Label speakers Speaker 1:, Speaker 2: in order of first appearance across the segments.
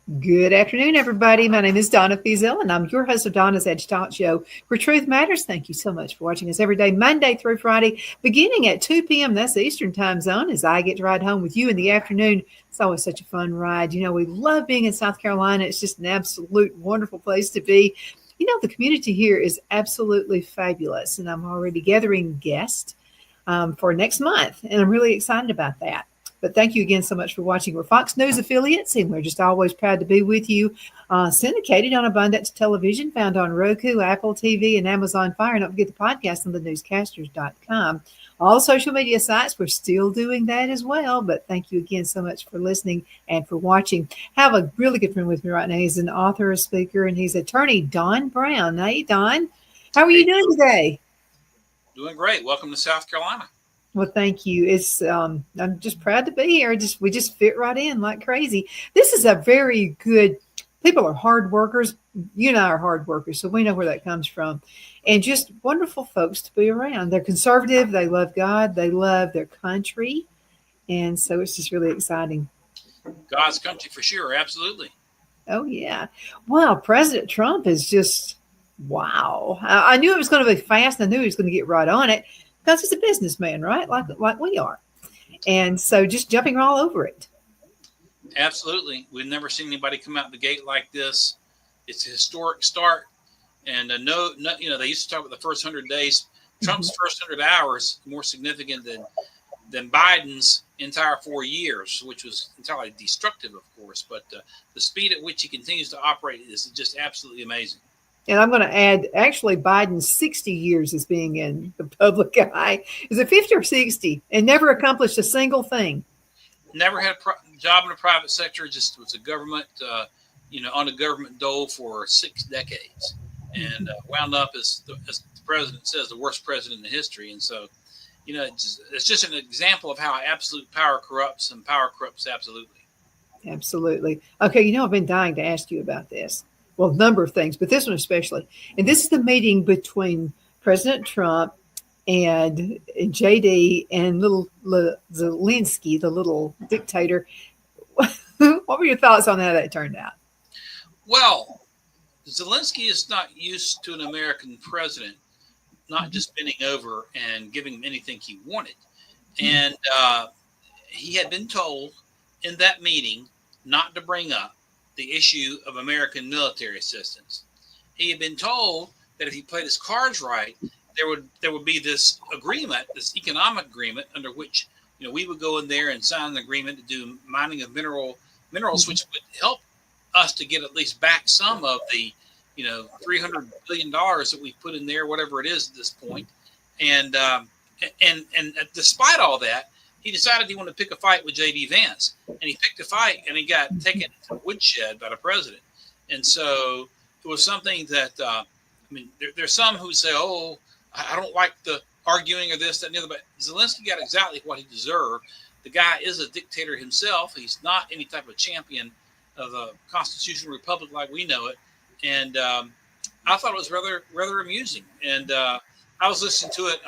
Speaker 1: Good afternoon, everybody. My name is Donna Fiesel, and I'm your host of Donna's Edge Talk Show, where truth matters. Thank you so much for watching us every day, Monday through Friday, beginning at 2 p.m. That's the Eastern Time Zone, as I get to ride home with you in the afternoon. It's always such a fun ride. You know, we love being in South Carolina. It's just an absolute wonderful place to be. You know, the community here is absolutely fabulous, and I'm already gathering guests for next month, and I'm really excited about that. But thank you again so much for watching. We're Fox News affiliates, and we're just always proud to be with you. Syndicated on Abundance Television, found on Roku, Apple TV, and Amazon Fire. And don't forget the podcast on thenewscasters.com. All social media sites, we're still doing that as well. But thank you again so much for listening and for watching. Have a really good friend with me right now. He's an author, a speaker, and he's attorney Don Brown. Hey, Don. How are you doing today?
Speaker 2: Doing great. Welcome to South Carolina.
Speaker 1: Well, thank you. It's I'm just proud to be here. We just fit right in like crazy. This is a very good. People are hard workers. You and I are hard workers, so we know where that comes from. And just wonderful folks to be around. They're conservative. They love God. They love their country, and so it's just really exciting.
Speaker 2: God's country for sure. Absolutely.
Speaker 1: Oh yeah. Wow. President Trump is just wow. I knew it was going to be fast. I knew he was going to get right on it. Because he's a businessman, right? Like we are. And so just jumping all over it.
Speaker 2: Absolutely. We've never seen anybody come out the gate like this. It's a historic start. And no, they used to talk about the first 100 days. Trump's first 100 hours more significant than Biden's entire 4 years, which was entirely destructive, of course. But the speed at which he continues to operate is just absolutely amazing.
Speaker 1: And I'm going to add, actually, Biden's 60 years as being in the public eye. Is it 50 or 60? And never accomplished a single thing.
Speaker 2: Never had a job in the private sector. Just was a government, on a government dole for 6 decades. And wound up, as the president says, the worst president in history. And so, it's just an example of how absolute power corrupts, and power corrupts absolutely.
Speaker 1: Absolutely. Okay, I've been dying to ask you about this. Well, a number of things, but this one especially. And this is the meeting between President Trump and JD and little Zelensky, the little dictator. What were your thoughts on how that turned out?
Speaker 2: Well, Zelensky is not used to an American president not just bending over and giving him anything he wanted. And he had been told in that meeting not to bring up the issue of American military assistance. He had been told that if he played his cards right, there would be this agreement, this economic agreement, under which we would go in there and sign an agreement to do mining of minerals, which would help us to get at least back some of the $300 billion that we put in there, whatever it is at this point. And despite all that, he decided he wanted to pick a fight with J.D. Vance, and he picked a fight, and he got taken to the woodshed by the president. And so it was something that, there's some who say, oh, I don't like the arguing or this, that, and the other, but Zelensky got exactly what he deserved. The guy is a dictator himself. He's not any type of champion of a constitutional republic like we know it. And I thought it was rather amusing. And I was listening to it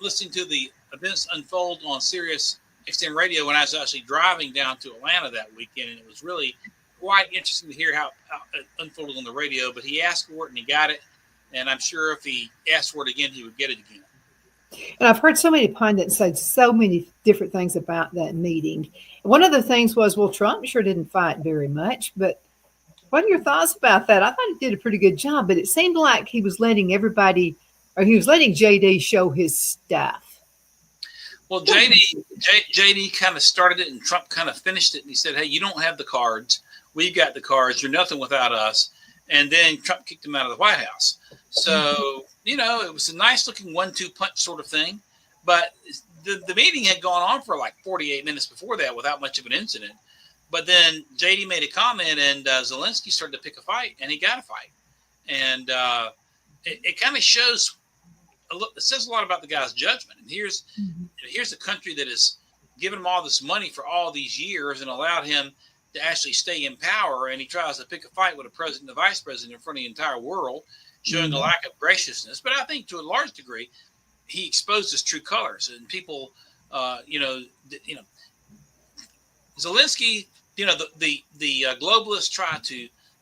Speaker 2: listening to the events unfold on Sirius XM radio when I was actually driving down to Atlanta that weekend, and it was really quite interesting to hear how it unfolded on the radio. But he asked for it and he got it, and I'm sure if he asked for it again, he would get it again.
Speaker 1: And I've heard so many pundits say so many different things about that meeting. One of the things was, well, Trump sure didn't fight very much, but what are your thoughts about that? I thought he did a pretty good job, but it seemed like he was letting JD show his stuff.
Speaker 2: Well, JD kind of started it, and Trump kind of finished it. And he said, hey, you don't have the cards. We've got the cards. You're nothing without us. And then Trump kicked him out of the White House. So, it was a nice looking 1-2 punch sort of thing. But the meeting had gone on for like 48 minutes before that without much of an incident. But then JD made a comment, and Zelensky started to pick a fight, and he got a fight. And it kind of shows it says a lot about the guy's judgment. And here's a country that has given him all this money for all these years and allowed him to actually stay in power. And he tries to pick a fight with a president and a vice president in front of the entire world, showing a lack of graciousness. But I think to a large degree, he exposed his true colors, and people, Zelensky the globalists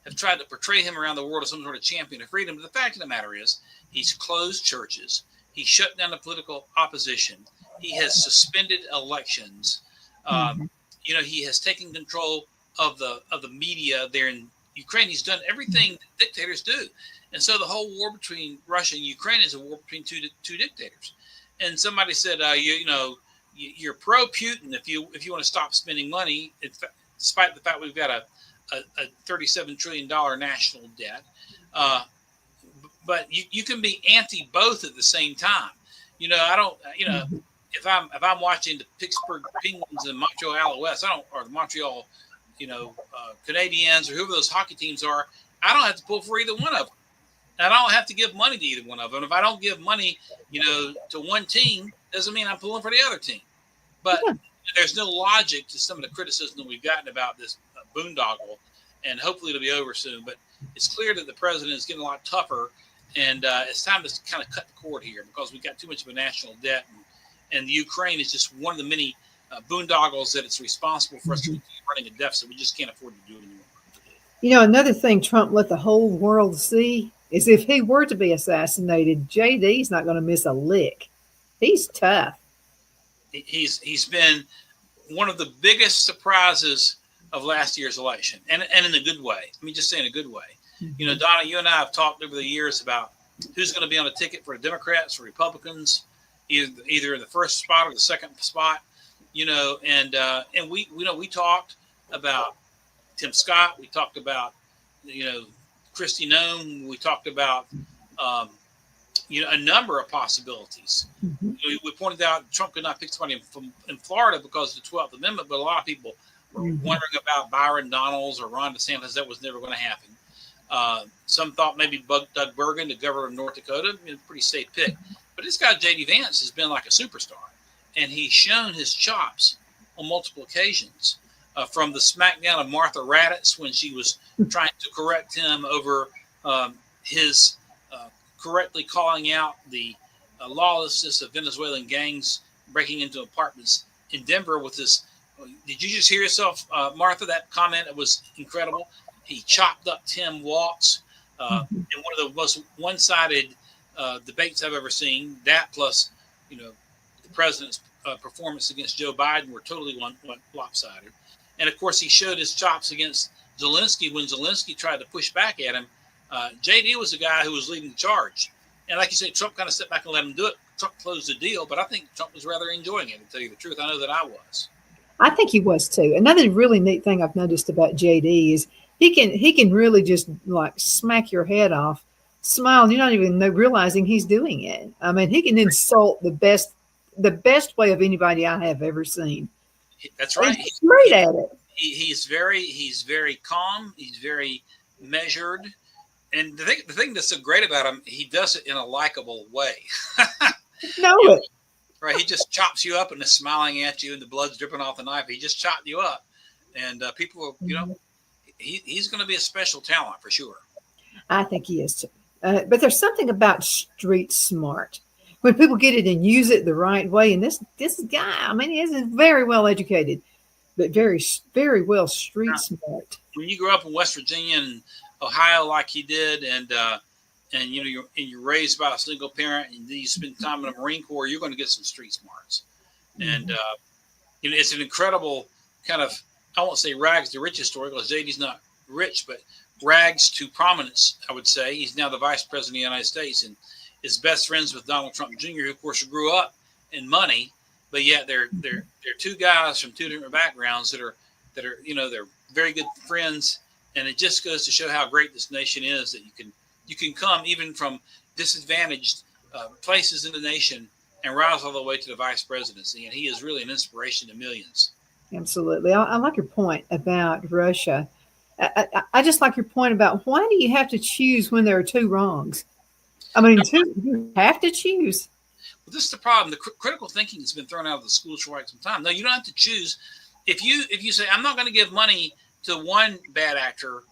Speaker 2: have tried to portray him around the world as some sort of champion of freedom. But the fact of the matter is, he's closed churches. He shut down the political opposition. He has suspended elections. He has taken control of the media there in Ukraine. He's done everything that dictators do. And so the whole war between Russia and Ukraine is a war between two dictators. And somebody said, you're pro-Putin if you want to stop spending money, despite the fact we've got a $37 trillion national debt. But you can be anti both at the same time. If I'm watching the Pittsburgh Penguins and Montreal Alouettes, or the Montreal, Canadiens, or whoever those hockey teams are, I don't have to pull for either one of them. I don't have to give money to either one of them. If I don't give money, to one team, doesn't mean I'm pulling for the other team. But there's no logic to some of the criticism that we've gotten about this boondoggle, and hopefully it'll be over soon. But it's clear that the president is getting a lot tougher, and it's time to kind of cut the cord here because we've got too much of a national debt, and the Ukraine is just one of the many boondoggles that it's responsible for us to keep running a deficit. We just can't afford to do it anymore.
Speaker 1: Another thing Trump let the whole world see is if he were to be assassinated, JD's not going to miss a lick. He's tough.
Speaker 2: He's been one of the biggest surprises of last year's election, and in a good way. Let me just say in a good way. Donna, you and I have talked over the years about who's going to be on the ticket for the Democrats or Republicans, either in the first spot or the second spot. And we talked about Tim Scott. We talked about Kristi Noem. We talked about a number of possibilities. We pointed out Trump could not pick somebody in Florida because of the 12th Amendment, but a lot of people were wondering about Byron Donalds or Ron DeSantis. That was never going to happen. Some thought maybe Doug Burgum, the governor of North Dakota, pretty safe pick. But this guy, J.D. Vance, has been like a superstar, and he's shown his chops on multiple occasions. From the smackdown of Martha Raddatz when she was trying to correct him over his correctly calling out the lawlessness of Venezuelan gangs breaking into apartments in Denver with this. Did you just hear yourself, Martha, that comment? It was incredible. He chopped up Tim Walz in one of the most one-sided debates I've ever seen. That plus, the president's performance against Joe Biden were totally lopsided. And, of course, he showed his chops against Zelensky when Zelensky tried to push back at him. JD was the guy who was leading the charge. And like you say, Trump kind of stepped back and let him do it. Trump closed the deal, but I think Trump was rather enjoying it, to tell you the truth. I know that I was.
Speaker 1: I think he was, too. Another really neat thing I've noticed about JD is he can really just, like, smack your head off, smile, and you're not even realizing he's doing it. I mean, he can insult the best way of anybody I have ever seen.
Speaker 2: That's right.
Speaker 1: He's great at it.
Speaker 2: He's very calm. He's very measured. And the thing that's so great about him, he does it in a likable way.
Speaker 1: It.
Speaker 2: Right. He just chops you up and is smiling at you and the blood's dripping off the knife. He just chopped you up. And people, he's going to be a special talent for sure.
Speaker 1: I think he is too. But there's something about street smart. When people get it and use it the right way, and this guy, I mean, he is very well educated, but very, very well street smart.
Speaker 2: When you grow up in West Virginia and Ohio like he did, and you're raised by a single parent, and then you spend time in the Marine Corps, you're going to get some street smarts. And it's an incredible kind of, I won't say rags to riches story because JD's not rich, but rags to prominence, I would say. He's now the vice president of the United States and is best friends with Donald Trump Jr., who of course grew up in money, but yet they're two guys from two different backgrounds that are they're very good friends, and it just goes to show how great this nation is that you can come even from disadvantaged places in the nation and rise all the way to the vice presidency, and he is really an inspiration to millions.
Speaker 1: Absolutely, I like your point about Russia. I just like your point about why do you have to choose when there are two wrongs? I mean, you have to choose.
Speaker 2: Well, this is the problem. The critical thinking has been thrown out of the schools for quite some time. No, you don't have to choose. If you say, I'm not going to give money to one bad actor,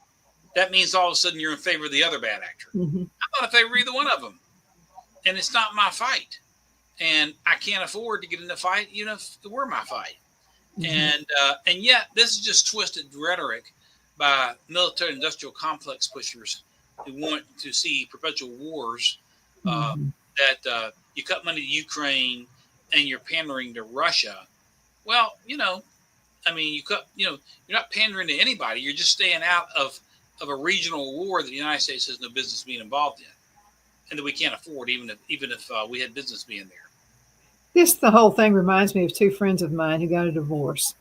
Speaker 2: that means all of a sudden you're in favor of the other bad actor. I'm not in favor of either one of them. And it's not my fight. And I can't afford to get in the fight, if it were my fight. And yet this is just twisted rhetoric by military-industrial complex pushers who want to see perpetual wars. That you cut money to Ukraine and you're pandering to Russia. Well, I mean, you're not pandering to anybody. You're just staying out of a regional war that the United States has no business being involved in, and that we can't afford, even if we had business being there.
Speaker 1: The whole thing reminds me of two friends of mine who got a divorce,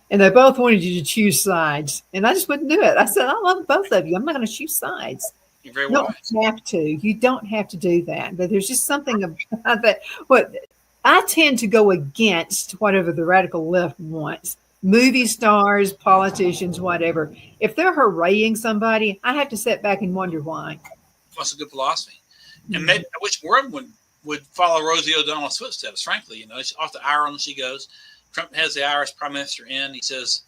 Speaker 1: and they both wanted you to choose sides, and I just wouldn't do it. I said, I love both of you. I'm not going to choose sides.
Speaker 2: You're very
Speaker 1: wise. You don't have to. You don't have to do that. But there's just something about that. What I tend to go against whatever the radical left wants. Movie stars, politicians, whatever. If they're hooraying somebody, I have to sit back and wonder why.
Speaker 2: That's a good philosophy. And maybe I wish more of them would follow Rosie O'Donnell's footsteps, frankly. Off to Ireland she goes. Trump has the Irish prime minister in. He says,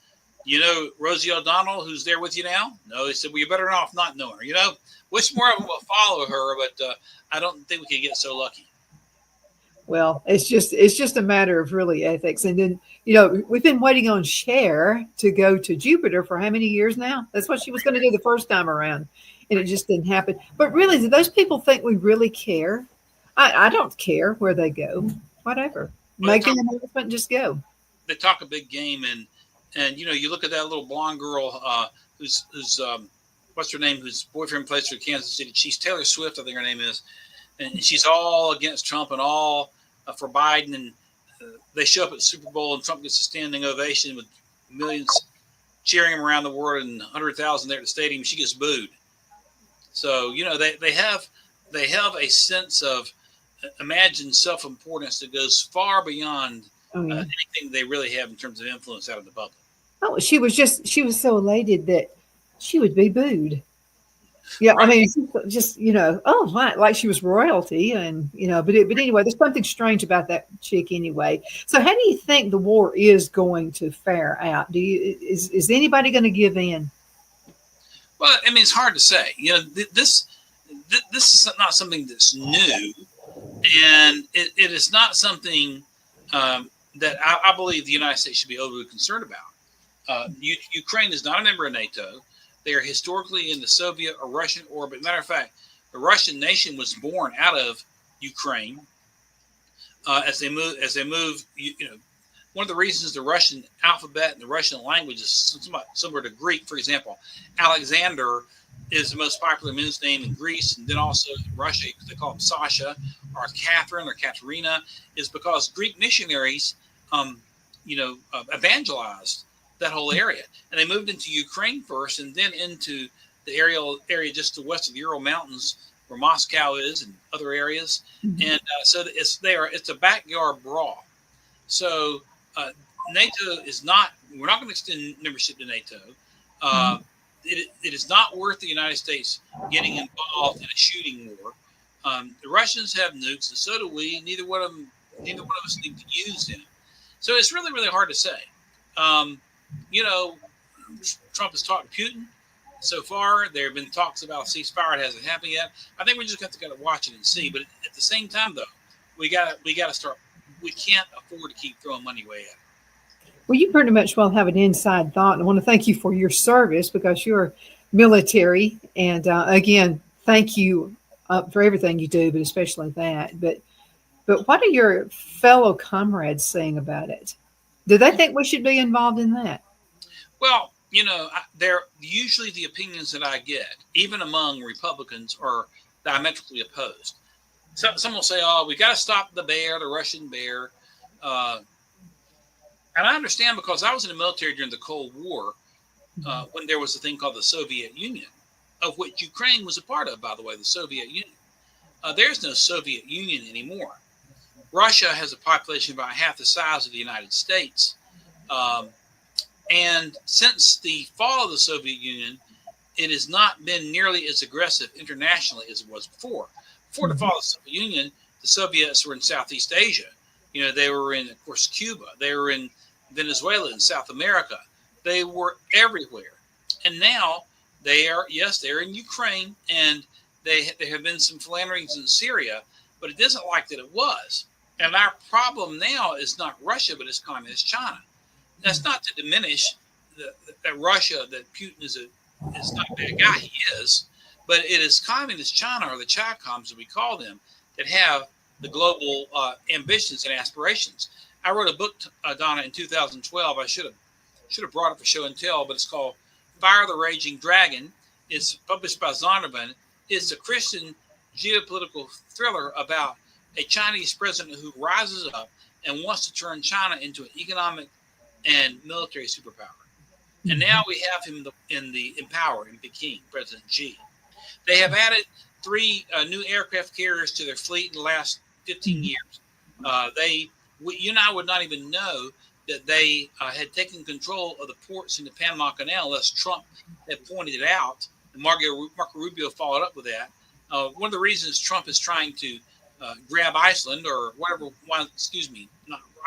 Speaker 2: Rosie O'Donnell, who's there with you now? No, he said, well, you're better off not knowing her. Wish more of them will follow her, but I don't think we could get so lucky.
Speaker 1: Well, it's just a matter of really ethics. And then, we've been waiting on Cher to go to Jupiter for how many years now? That's what she was going to do the first time around, and it just didn't happen. But really, do those people think we really care? I don't care where they go. Whatever. Make an announcement and just go.
Speaker 2: They talk a big game, and you look at that little blonde girl who's what's her name? Whose boyfriend plays for Kansas City. She's Taylor Swift, I think her name is, and she's all against Trump and all for Biden. And they show up at the Super Bowl, and Trump gets a standing ovation with millions cheering him around the world, and 100,000 there at the stadium. She gets booed. So they have a sense of imagined self-importance that goes far beyond anything they really have in terms of influence out of the public.
Speaker 1: Oh, she was so elated that she would be booed. Yeah, right. I mean, just like she was royalty, and but anyway, there's something strange about that chick anyway. So, how do you think the war is going to fare out? Is anybody going to give in?
Speaker 2: Well, I mean, it's hard to say. This is not something that's new, and it is not something that I believe the United States should be overly concerned about. Ukraine is not a member of NATO. They are historically in the Soviet or Russian orbit. Matter of fact, the Russian nation was born out of Ukraine. As they move, one of the reasons the Russian alphabet and the Russian language is similar to Greek, for example, Alexander is the most popular men's name in Greece, and then also in Russia, they call him Sasha or Catherine or Katerina, is because Greek missionaries, evangelized that whole area, and they moved into Ukraine first, and then into the area just to the west of the Ural Mountains, where Moscow is, and other areas. And so it's a backyard brawl. So NATO is not. We're not going to extend membership to NATO. It is not worth the United States getting involved in a shooting war. The Russians have nukes, and so do we. Neither one of us need to use them. So it's really, really hard to say. Trump has talked to Putin. So far, there have been talks about a ceasefire. It hasn't happened yet. I think we just got to watch it and see. But at the same time, though, we got to start. We can't afford to keep throwing money away at it.
Speaker 1: Well, you pretty much have an inside thought. And I want to thank you for your service, because you're military. And again, thank you for everything you do, but especially that. But what are your fellow comrades saying about it? Do they think we should be involved in that?
Speaker 2: Well, they're usually the opinions that I get, even among Republicans, are diametrically opposed. So some will say, "Oh, we got to stop the Russian bear," and I understand, because I was in the military during the Cold War, when there was a thing called the Soviet Union, of which Ukraine was a part of, by the way, the Soviet Union. There's no Soviet Union anymore. Russia has a population about half the size of the United States. And since the fall of the Soviet Union, it has not been nearly as aggressive internationally as it was before. Before the fall of the Soviet Union, the Soviets were in Southeast Asia. They were in, of course, Cuba. They were in Venezuela and South America. They were everywhere. And now they're in Ukraine, and there have been some philanderings in Syria, but it isn't like that it was. And our problem now is not Russia, but it's communist China. That's not to diminish that Russia, that Putin is not a bad guy. He is, but it is communist China, or the Chi-Coms as we call them, that have the global ambitions and aspirations. I wrote a book, Donna, in 2012. I should have brought it for show and tell, but it's called Fire the Raging Dragon. It's published by Zondervan. It's a Christian geopolitical thriller about a Chinese president who rises up and wants to turn China into an economic and military superpower. And now we have him in power in Peking, President Xi. They have added 3 new aircraft carriers to their fleet in the last 15 years. You and I would not even know that they had taken control of the ports in the Panama Canal unless Trump had pointed it out. And Marco Rubio followed up with that. One of the reasons Trump is trying to grab Iceland, or whatever, not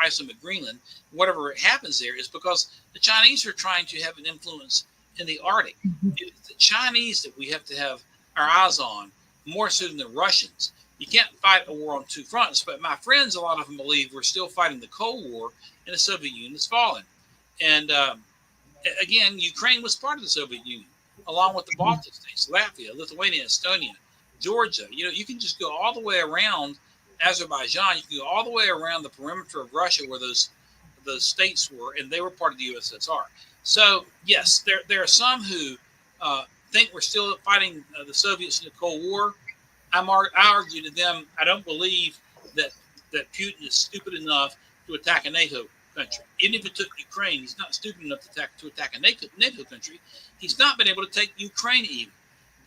Speaker 2: Iceland, but Greenland, whatever happens there, is because the Chinese are trying to have an influence in the Arctic. It's the Chinese that we have to have our eyes on, more so than the Russians. You can't fight a war on 2 fronts, but my friends, a lot of them believe we're still fighting the Cold War and the Soviet Union has fallen. And again, Ukraine was part of the Soviet Union, along with the Baltic states, Latvia, Lithuania, Estonia, Georgia. You can just go all the way around Azerbaijan. You can go all the way around the perimeter of Russia where those states were, and they were part of the USSR. So, yes, there are some who think we're still fighting the Soviets in the Cold War. I argue to them, I don't believe that Putin is stupid enough to attack a NATO country. Even if it took Ukraine, he's not stupid enough to attack a NATO country. He's not been able to take Ukraine even.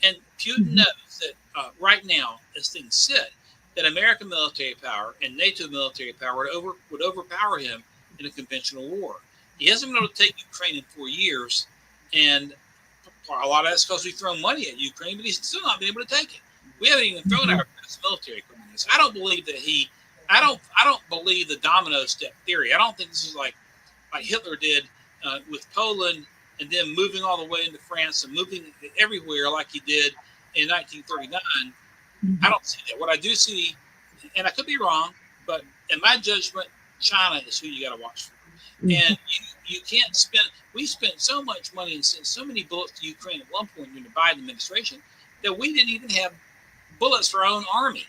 Speaker 2: And Putin knows that right now, as things sit, that American military power and NATO military power would overpower him in a conventional war. He hasn't been able to take Ukraine in 4 years, and a lot of that's because we've thrown money at Ukraine, but he's still not been able to take it. We haven't even thrown our best military equipment. I don't believe that I don't believe the domino step theory. I don't think this is like Hitler did with Poland, and then moving all the way into France and moving everywhere like he did in 1939. I don't see that. What I do see, and I could be wrong, but in my judgment, China is who you got to watch for. And you can't spend. We spent so much money and sent so many bullets to Ukraine at one point during the Biden administration that we didn't even have bullets for our own army.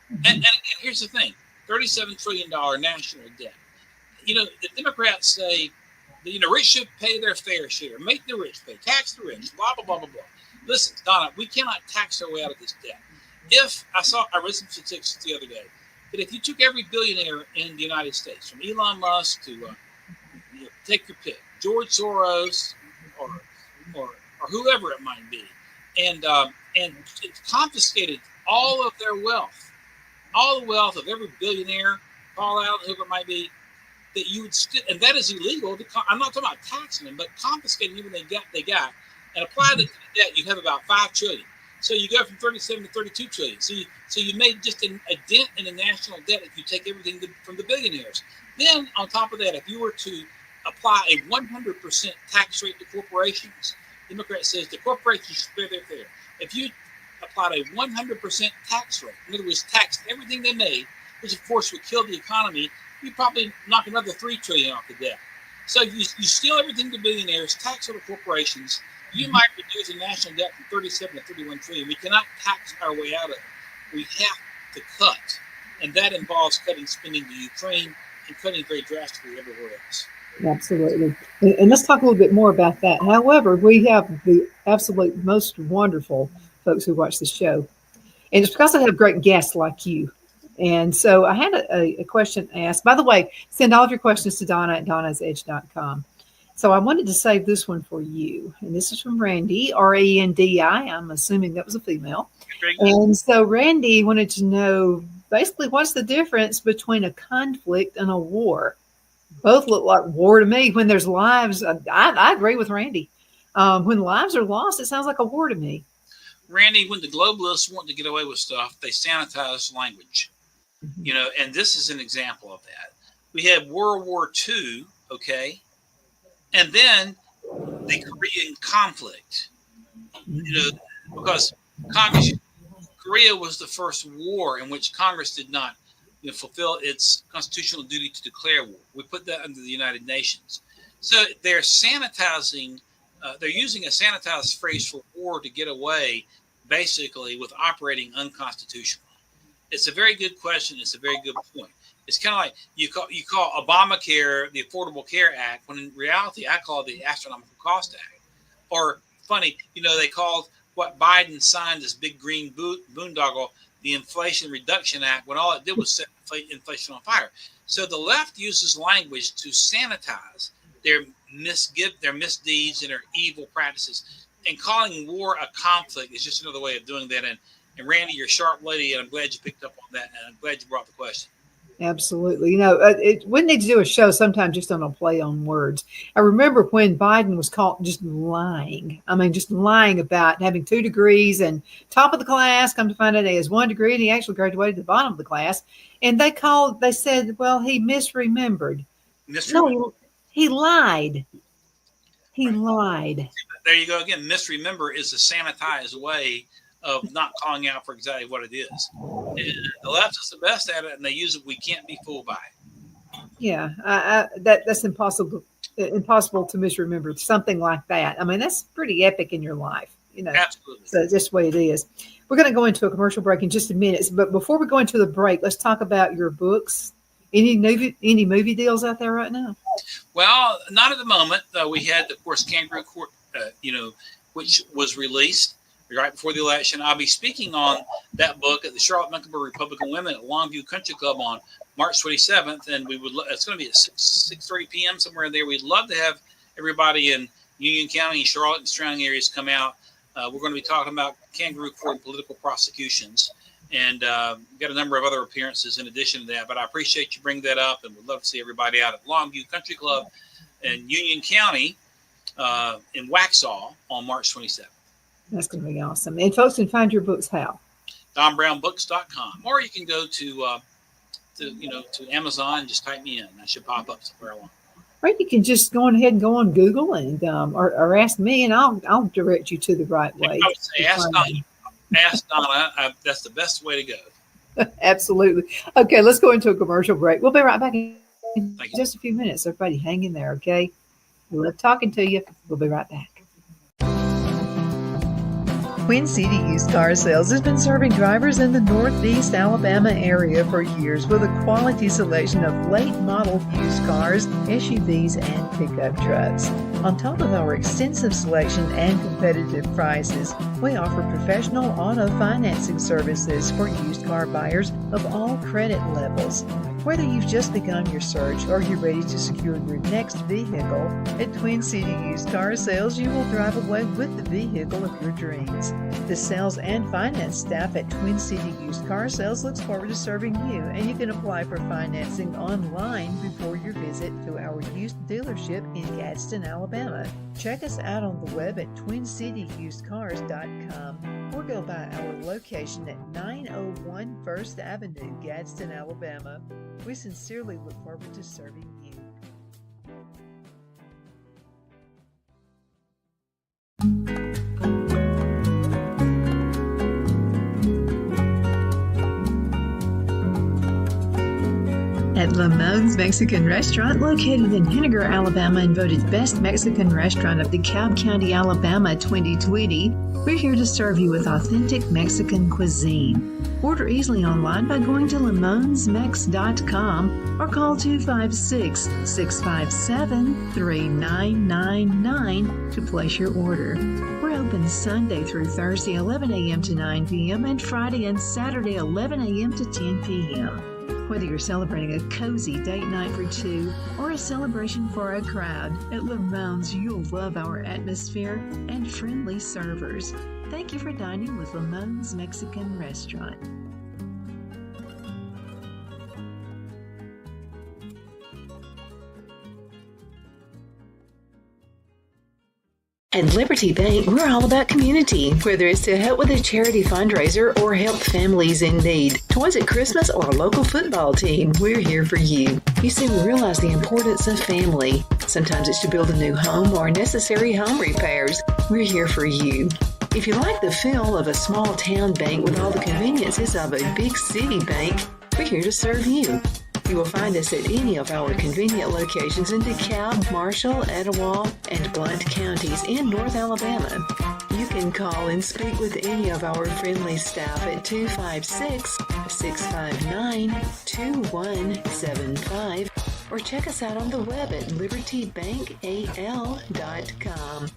Speaker 2: And again, here's the thing: $37 trillion national debt. The Democrats say, rich should pay their fair share, make the rich pay, tax the rich, blah blah blah blah blah. Listen, Donna, we cannot tax our way out of this debt. I read some statistics the other day that if you took every billionaire in the United States, from Elon Musk to take your pick, George Soros or whoever it might be, and confiscated all of their wealth, all the wealth of every billionaire, Paul Allen, whoever it might be, that you would and that is illegal. I'm not talking about taxing them, but confiscating everything they got, and apply that to the debt. You have about $5 trillion. So you go from 37 to 32 trillion. So you made just a dent in the national debt if you take everything from the billionaires. Then on top of that, if you were to apply a 100% tax rate to corporations, the Democrat says the corporations should pay their fair. If you applied a 100% tax rate, in other words, taxed everything they made, which of course would kill the economy, you probably knock another $3 trillion off the debt. So you steal everything to billionaires, tax other corporations. You might reduce the national debt from 37 to 31 trillion. We cannot tax our way out of it. We have to cut, and that involves cutting spending to Ukraine and cutting very drastically everywhere else.
Speaker 1: Absolutely. And let's talk a little bit more about that. However, we have the absolute most wonderful folks who watch the show. And it's because I have great guests like you. And so I had a question asked. By the way, send all of your questions to Donna at donnasedge.com. So I wanted to save this one for you. And this is from Randy, Rendi. I'm assuming that was a female. And so Randy wanted to know basically what's the difference between a conflict and a war? Both look like war to me. When there's lives, I agree with Randy. When lives are lost, it sounds like a war to me.
Speaker 2: Randy, when the globalists want to get away with stuff, they sanitize language. And this is an example of that. We had World War II, okay? And then the Korean conflict, because Korea was the first war in which Congress did not fulfill its constitutional duty to declare war. We put that under the United Nations. So they're sanitizing. They're using a sanitized phrase for war to get away, basically, with operating unconstitutionally. It's a very good question. It's a very good point. It's kind of like you call Obamacare the Affordable Care Act, when in reality I call it the Astronomical Cost Act. Or funny, they called what Biden signed, this big green boondoggle, the Inflation Reduction Act, when all it did was set inflation on fire. So the left uses language to sanitize their misdeeds and their evil practices. And calling war a conflict is just another way of doing that. And Randy, you're a sharp lady, and I'm glad you picked up on that. And I'm glad you brought the question.
Speaker 1: Absolutely. We need to do a show sometime just on a play on words. I remember when Biden was caught just lying. Just lying about having 2 degrees and top of the class. Come to find out he has 1 degree, and he actually graduated at the bottom of the class. And they said, well, he misremembered. No, he lied. He lied.
Speaker 2: There you go again. Misremember is a sanitized way of not calling out for exactly what it is. And the left is the best at it, and they use it. We can't be fooled by it.
Speaker 1: Yeah, that's impossible to misremember something like that. That's pretty epic in your life,
Speaker 2: Absolutely.
Speaker 1: So that's the way it is. We're going to go into a commercial break in just a minute, but before we go into the break, let's talk about your books. Any movie deals out there right now?
Speaker 2: Well, not at the moment. We had, of course, Kangaroo Court, which was released right before the election. I'll be speaking on that book at the Charlotte Mecklenburg Republican Women at Longview Country Club on March 27th, and it's going to be at 6:30 p.m. somewhere in there. We'd love to have everybody in Union County, Charlotte, and surrounding areas come out. We're going to be talking about Kangaroo Court and political prosecutions, and we've got a number of other appearances in addition to that. But I appreciate you bringing that up, and we'd love to see everybody out at Longview Country Club in Union County in Waxhaw on March 27th.
Speaker 1: That's going to be awesome. And folks can find your books how?
Speaker 2: DonBrownBooks.com, or you can go to Amazon and just type me in. That should pop up somewhere along.
Speaker 1: Or you can just go ahead and go on Google and or ask me, and I'll direct you to the right way.
Speaker 2: I would say ask Donna. That's the best way to go.
Speaker 1: Absolutely. Okay, let's go into a commercial break. We'll be right back in just a few minutes. Everybody hang in there, okay? We love talking to you. We'll be right back. Twin City Used Car Sales has been serving drivers in the Northeast Alabama area for years with a quality selection of late model used cars, SUVs, and pickup trucks. On top of our extensive selection and competitive prices, we offer professional auto financing services for used car buyers of all credit levels. Whether you've just begun your search or you're ready to secure your next vehicle, at Twin City Used Car Sales, you will drive away with the vehicle of your dreams. The sales and finance staff at Twin City Used Car Sales looks forward to serving you, and you can apply for financing online before your visit to our used dealership in Gadsden, Alabama. Check us out on the web at twincityusedcars.com or go by our location at 901 First Avenue, Gadsden, Alabama. We sincerely look forward to serving you. At Lamone's Mexican Restaurant, located in Henniger, Alabama, and voted Best Mexican Restaurant of DeKalb County, Alabama 2020, we're here to serve you with authentic Mexican cuisine. Order easily online by going to lamonsmex.com or call 256-657-3999 to place your order. We're open Sunday through Thursday, 11 a.m. to 9 p.m., and Friday and Saturday, 11 a.m. to 10 p.m. Whether you're celebrating a cozy date night for two or a celebration for a crowd, at Lamone's you'll love our atmosphere and friendly servers. Thank you for dining with Lamone's Mexican Restaurant. At Liberty Bank, we're all about community, whether it's to help with a charity fundraiser or help families in need. Toys at Christmas or a local football team, we're here for you. You see, we realize the importance of family. Sometimes it's to build a new home or necessary home repairs. We're here for you. If you like the feel of a small town bank with all the conveniences of a big city bank, we're here to serve you. You will find us at any of our convenient locations in DeKalb, Marshall, Etowah, and Blount counties in North Alabama. You can call and speak with any of our friendly staff at 256-659-2175 or check us out on the web at libertybankal.com.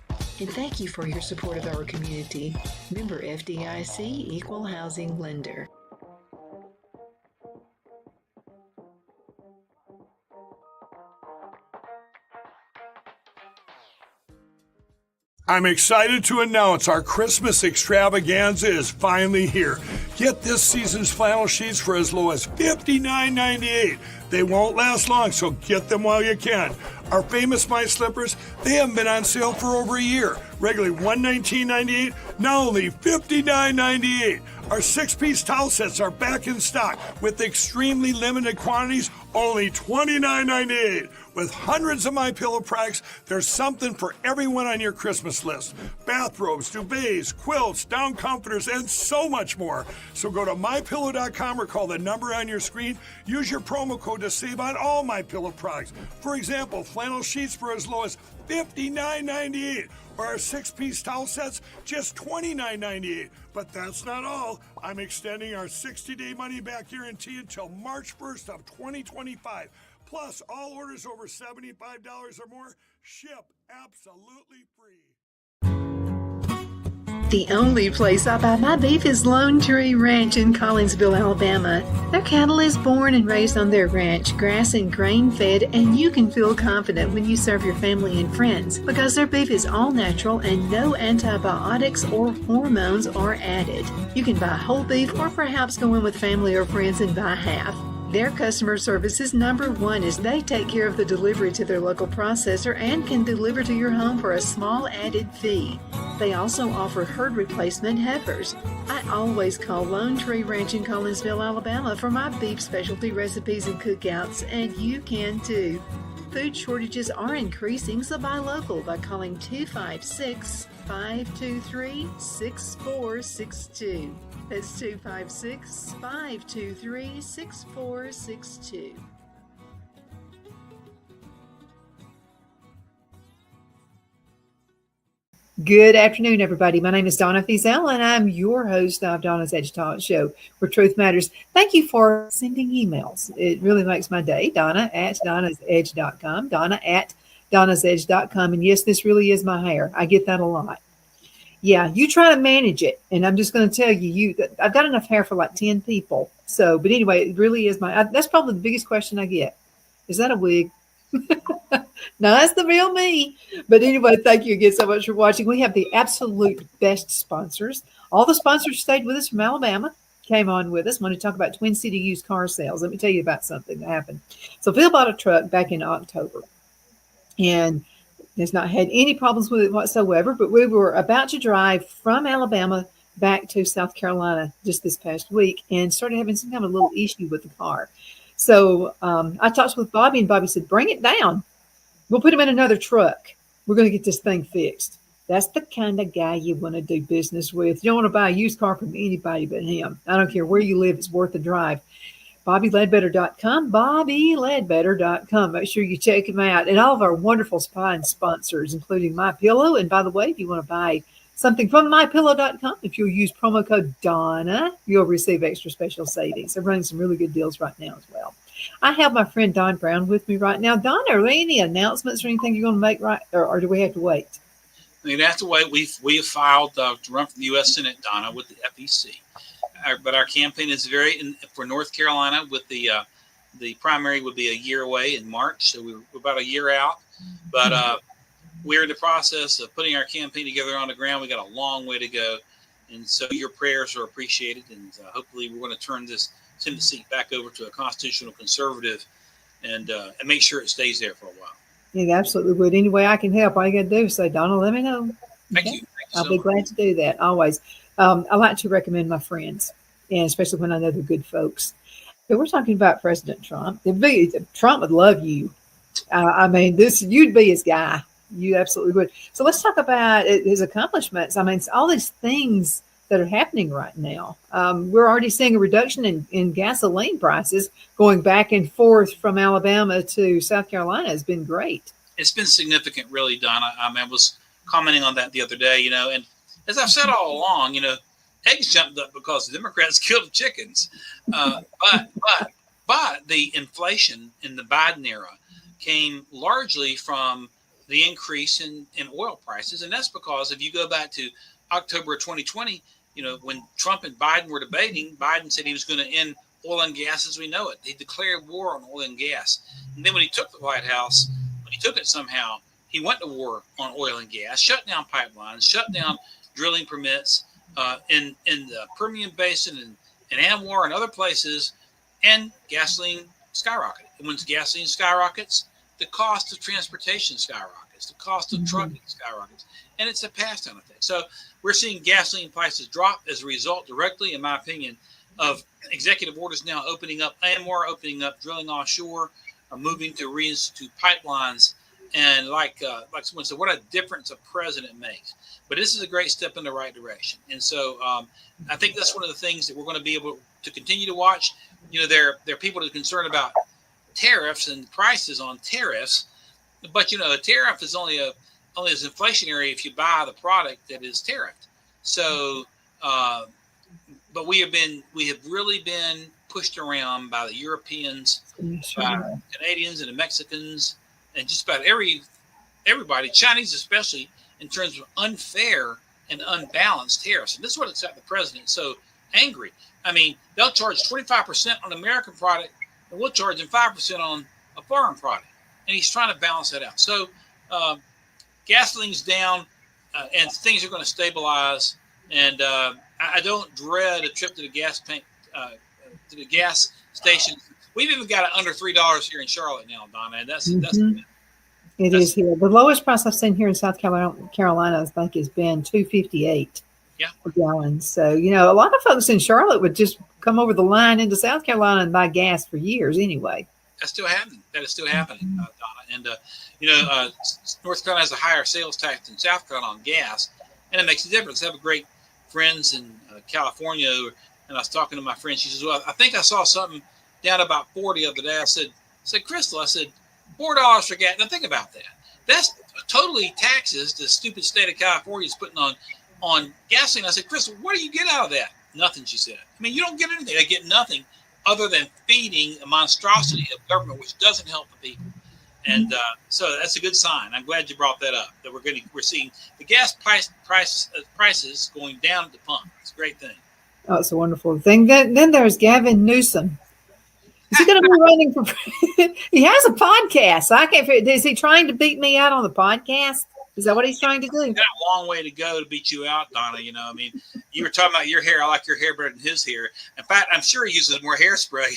Speaker 1: And thank you for your support of our community. Member FDIC Equal Housing Lender.
Speaker 3: I'm excited to announce our Christmas extravaganza is finally here. Get this season's flannel sheets for as low as $59.98. They won't last long, so get them while you can. Our famous My Slippers, they haven't been on sale for over a year. Regularly $119.98, now only $59.98. Our 6-piece towel sets are back in stock with extremely limited quantities, only $29.98. With hundreds of MyPillow products, there's something for everyone on your Christmas list. Bathrobes, duvets, quilts, down comforters, and so much more. So go to MyPillow.com or call the number on your screen. Use your promo code to save on all MyPillow products. For example, flannel sheets for as low as $59.98. Or our 6-piece towel sets, just $29.98. But that's not all. I'm extending our 60-day money-back guarantee until March 1st of 2025. Plus, all orders over $75 or more ship absolutely free.
Speaker 1: The only place I buy my beef is Lone Tree Ranch in Collinsville, Alabama. Their cattle is born and raised on their ranch, grass and grain-fed, and you can feel confident when you serve your family and friends because their beef is all natural and no antibiotics or hormones are added. You can buy whole beef or perhaps go in with family or friends and buy half. Their customer service is number one as they take care of the delivery to their local processor and can deliver to your home for a small added fee. They also offer herd replacement heifers. I always call Lone Tree Ranch in Collinsville, Alabama for my beef specialty recipes and cookouts, and you can too. Food shortages are increasing, so buy local by calling 256-523-6462. That's 256-523-6462. Good afternoon, everybody. My name is Donna Fiesel, and I'm your host of Donna's Edge Talk Show, where truth matters. Thank you for sending emails. It really makes my day. Donna at donnasedge.com, Donna at donnasedge.com. And yes, this really is my hair. I get that a lot. Yeah, you try to manage it. And I'm just going to tell you, I've got enough hair for like 10 people. So, but anyway, it really is that's probably the biggest question I get. Is that a wig? No, that's the real me. But anyway, thank you again so much for watching. We have the absolute best sponsors. All the sponsors stayed with us from Alabama, came on with us. I want to talk about Twin City used car sales. Let me tell you about something that happened. So Phil bought a truck back in October and has not had any problems with it whatsoever. But we were about to drive from Alabama back to South Carolina just this past week and started having some kind of little issue with the car. So I talked with Bobby, and Bobby said, bring it down. We'll put him in another truck. We're going to get this thing fixed. That's the kind of guy you want to do business with. You don't want to buy a used car from anybody but him. I don't care where you live. It's worth the drive. BobbyLedbetter.com, BobbyLedbetter.com. Make sure you check him out. And all of our wonderful sponsors, including MyPillow. And by the way, if you want to buy something from MyPillow.com, if you'll use promo code Donna, you'll receive extra special savings. They're running some really good deals right now as well. I have my friend Don Brown with me right now. Don, are there any announcements or anything you're going to make or do we have to wait?
Speaker 2: We'd have to wait. We have filed to run for the U.S. Senate, Donna, with the FEC. But our campaign is for North Carolina with the primary would be a year away in March. So we're about a year out. But we're in the process of putting our campaign together on the ground. We got a long way to go. And so your prayers are appreciated. And hopefully we're going to turn this Senate seat back over to a constitutional conservative and make sure it stays there for a while.
Speaker 1: Yeah, absolutely would. Any way I can help, all you got to do is say, Donna, let me know.
Speaker 2: Thank you.
Speaker 1: I'll be glad to do that, always. I like to recommend my friends, and especially when I know they're good folks. But we're talking about President Trump. Trump would love you. You'd be his guy. You absolutely would. So let's talk about his accomplishments. I mean, it's all these things that are happening right now. We're already seeing a reduction in gasoline prices going back and forth from Alabama to South Carolina has been great.
Speaker 2: It's been significant, really, Donna. I was commenting on that the other day, and as I've said all along, eggs jumped up because the Democrats killed the chickens. But the inflation in the Biden era came largely from the increase in oil prices. And that's because if you go back to October of 2020, when Trump and Biden were debating, Biden said he was going to end oil and gas as we know it. He declared war on oil and gas. And then when he took the White House, when he took it somehow, he went to war on oil and gas, shut down pipelines, shut down drilling permits in the Permian Basin and ANWR and other places, and gasoline skyrocketed. And when gasoline skyrockets, the cost of transportation skyrockets, the cost of trucking skyrockets, and it's a pass-down effect. So we're seeing gasoline prices drop as a result directly, in my opinion, of executive orders now opening up, ANWR opening up, drilling offshore, moving to reinstitute pipelines. And like someone said, what a difference a president makes. But this is a great step in the right direction. And so I think that's one of the things that we're going to be able to continue to watch. There are people that are concerned about tariffs and prices on tariffs. But, a tariff is only as inflationary if you buy the product that is tariffed. So, but we have really been pushed around by the Europeans, by the Canadians and the Mexicans, and just about everybody, Chinese especially, in terms of unfair and unbalanced tariffs. And this is what it's got the president so angry. I mean, they'll charge 25% on an American product, and we'll charge them 5% on a foreign product. And he's trying to balance that out. So gasoline's down, and things are going to stabilize. And I don't dread a trip to the gas station. We've even got it under $3 here in Charlotte now, Donna. And that's
Speaker 1: it is here. The lowest price I've seen here in South Carolina, I think, has been $2.58 a gallon. So, a lot of folks in Charlotte would just come over the line into South Carolina and buy gas for years anyway.
Speaker 2: That's still happening. That is still happening, Donna. And, North Carolina has a higher sales tax than South Carolina on gas, and it makes a difference. I have great friends in California, and I was talking to my friend. She says, well, I think I saw something down about 40 the other day. I said, Crystal, $4 for gas. Now think about that. That's totally taxes the stupid state of California is putting on gasoline. I said, Crystal, what do you get out of that? Nothing, she said. I mean, you don't get anything. I get nothing other than feeding a monstrosity of government, which doesn't help the people. And so that's a good sign. I'm glad you brought that up, that we're seeing the gas prices going down at the pump. It's a great thing.
Speaker 1: Oh, it's a wonderful thing. Then there's Gavin Newsom. Is he going to be running for? He has a podcast. I can't figure. Is he trying to beat me out on the podcast? Is that what he's trying to do?
Speaker 2: He's got a long way to go to beat you out, Donna. I mean, you were talking about your hair. I like your hair better than his hair. In fact, I'm sure he uses more hairspray.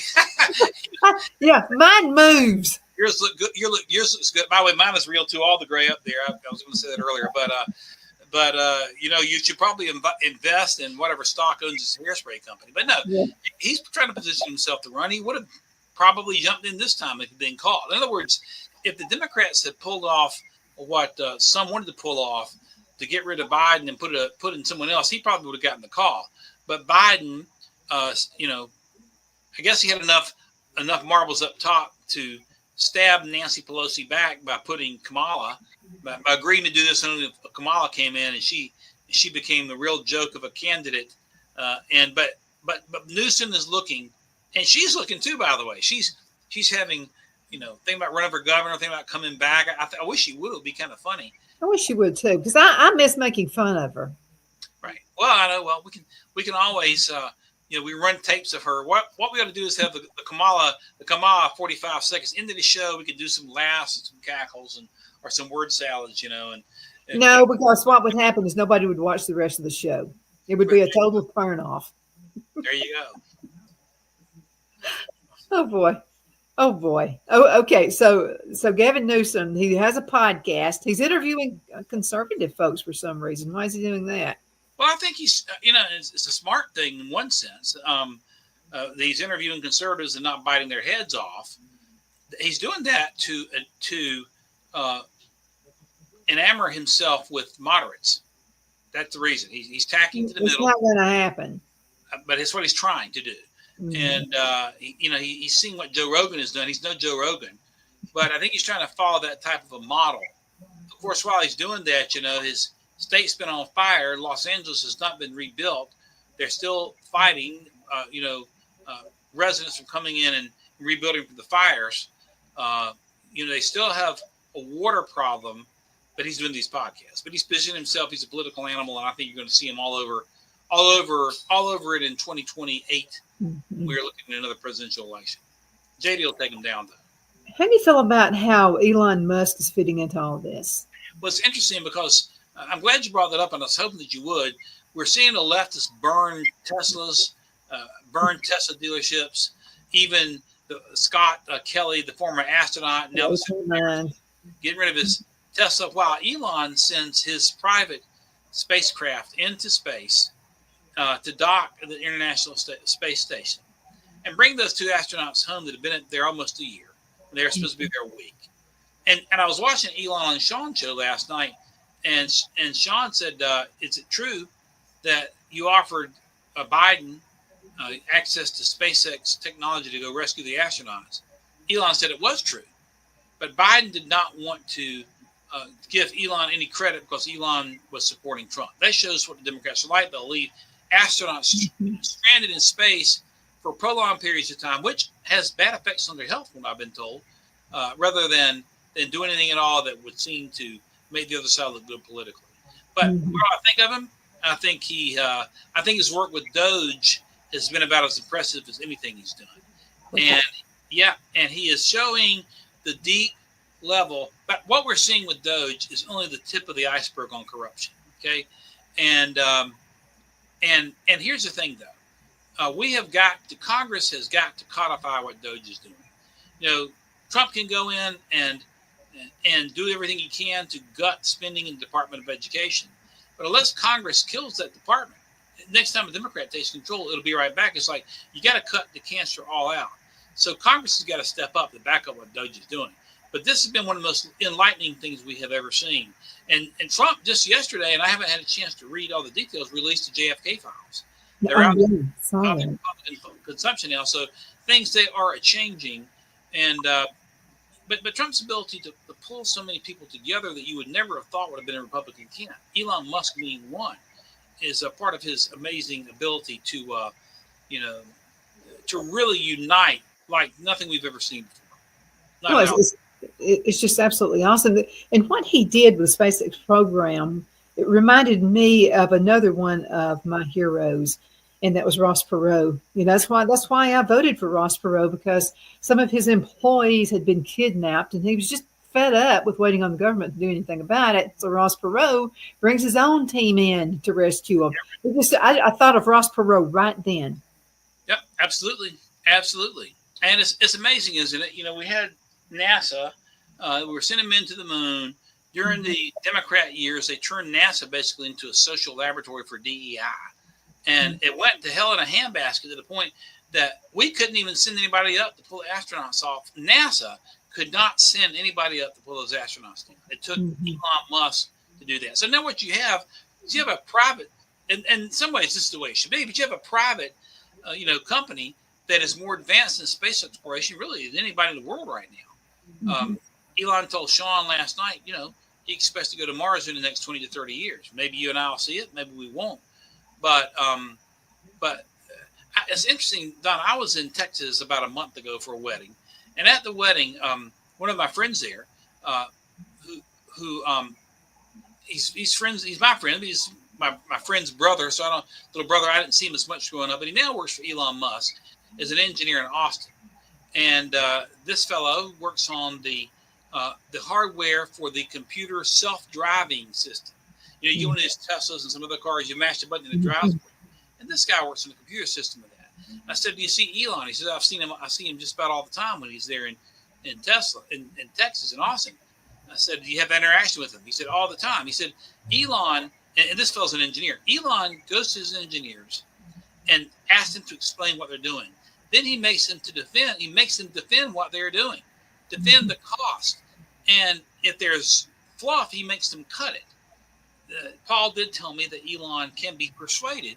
Speaker 1: Yeah, mine moves.
Speaker 2: Yours look good. Yours looks good. By the way, mine is real too. All the gray up there. I was going to say that earlier, but you should probably invest in whatever stock owns his hairspray company. But no, he's trying to position himself to run. He would have probably jumped in this time if he'd been called. In other words, if the Democrats had pulled off what some wanted to pull off to get rid of Biden and put in someone else, he probably would have gotten the call. But Biden, I guess he had enough marbles up top to stab Nancy Pelosi back by putting Kamala, by agreeing to do this. And Kamala came in and she became the real joke of a candidate. But Newsom is looking, and she's looking too, by the way. She's having, thinking about running for governor, thinking about coming back. I wish she would. It would be kind of funny.
Speaker 1: I wish she would too, because I miss making fun of her.
Speaker 2: Right. Well, I know. Well, we can always, we run tapes of her. What we ought to do is have the Kamala 45 seconds into the show. We could do some laughs and some cackles or some word salads, and
Speaker 1: no, because what would happen is nobody would watch the rest of the show. It would be a total turn off.
Speaker 2: There you go.
Speaker 1: Oh boy. Oh, okay. So Gavin Newsom, he has a podcast. He's interviewing conservative folks for some reason. Why is he doing that?
Speaker 2: Well, I think he's, it's a smart thing in one sense. He's interviewing conservatives and not biting their heads off. He's doing that to enamor himself with moderates. That's the reason. He's tacking to the
Speaker 1: It's
Speaker 2: middle.
Speaker 1: not going to happen.
Speaker 2: But it's what he's trying to do. And, he's seeing what Joe Rogan has done. He's no Joe Rogan. But I think he's trying to follow that type of a model. Of course, while he's doing that, his state's been on fire. Los Angeles has not been rebuilt. They're still fighting, residents from coming in and rebuilding from the fires. They still have a water problem, but he's doing these podcasts. But he's positioning himself. He's a political animal, and I think you're going to see him all over it in 2028. We're looking at another presidential election. JD will take him down, though.
Speaker 1: How do you feel about how Elon Musk is fitting into all this?
Speaker 2: Well, it's interesting because I'm glad you brought that up, and I was hoping that you would. We're seeing the leftists burn Teslas, burn Tesla dealerships. Even Scott Kelly, the former astronaut, now getting rid of his Tesla. While Elon sends his private spacecraft into space to dock at the International Space Station and bring those two astronauts home that have been there almost a year. They're supposed to be there a week. And I was watching Elon and Sean show last night, and Sean said, is it true that you offered Biden access to SpaceX technology to go rescue the astronauts? Elon said it was true, but Biden did not want to give Elon any credit because Elon was supporting Trump. That shows what the Democrats are like. They'll leave astronauts stranded in space for prolonged periods of time, which has bad effects on their health, when I've been told, rather than do anything at all that would seem to make the other side look good politically. But what do I think of him? I think his work with Doge has been about as impressive as anything he's done. And he is showing the deep level. But what we're seeing with Doge is only the tip of the iceberg on corruption. Okay, and here's the thing, though. Congress has got to codify what Doge is doing. Trump can go in and do everything he can to gut spending in the Department of Education. But unless Congress kills that department, next time a Democrat takes control, it'll be right back. It's like you got to cut the cancer all out. So Congress has got to step up to back up what Doge is doing. But this has been one of the most enlightening things we have ever seen. And Trump just yesterday, and I haven't had a chance to read all the details, released the JFK files. They're out in Republican consumption now, so things they are changing. And but Trump's ability to pull so many people together that you would never have thought would have been a Republican candidate, Elon Musk being one, is a part of his amazing ability to really unite like nothing we've ever seen before.
Speaker 1: It's just absolutely awesome. And what he did with the SpaceX program, it reminded me of another one of my heroes, and that was Ross Perot. That's why I voted for Ross Perot, because some of his employees had been kidnapped, and he was just fed up with waiting on the government to do anything about it. So Ross Perot brings his own team in to rescue him. I thought of Ross Perot right then.
Speaker 2: Yep, absolutely. And it's amazing, isn't it? We had NASA. We were sending men to the moon. During the Democrat years, they turned NASA basically into a social laboratory for DEI. And it went to hell in a handbasket to the point that we couldn't even send anybody up to pull the astronauts off. NASA could not send anybody up to pull those astronauts down. It took Elon Musk to do that. So now what you have is you have a private, and in some ways this is the way it should be, but you have a private, company that is more advanced in space exploration really than anybody in the world right now. Elon told Sean last night, he expects to go to Mars in the next 20 to 30 years. Maybe you and I will see it. Maybe we won't. But it's interesting, Don. I was in Texas about a month ago for a wedding, and at the wedding, one of my friends there, he's friends. He's my friend. He's my friend's brother. So little brother. I didn't see him as much growing up, but he now works for Elon Musk as an engineer in Austin. And this fellow works on the hardware for the computer self-driving system. You want these Teslas and some other cars, you mash the button and it drives. And this guy works on the computer system of that. I said, "Do you see Elon?" He said, "I've seen him. I see him just about all the time when he's there in Tesla, in Texas, in Austin." I said, "Do you have that interaction with him?" He said, "All the time." He said, "Elon," and this fellow's an engineer. Elon goes to his engineers and asks them to explain what they're doing. Then he makes them defend what they're doing, defend the cost. And if there's fluff, he makes them cut it. Paul did tell me that Elon can be persuaded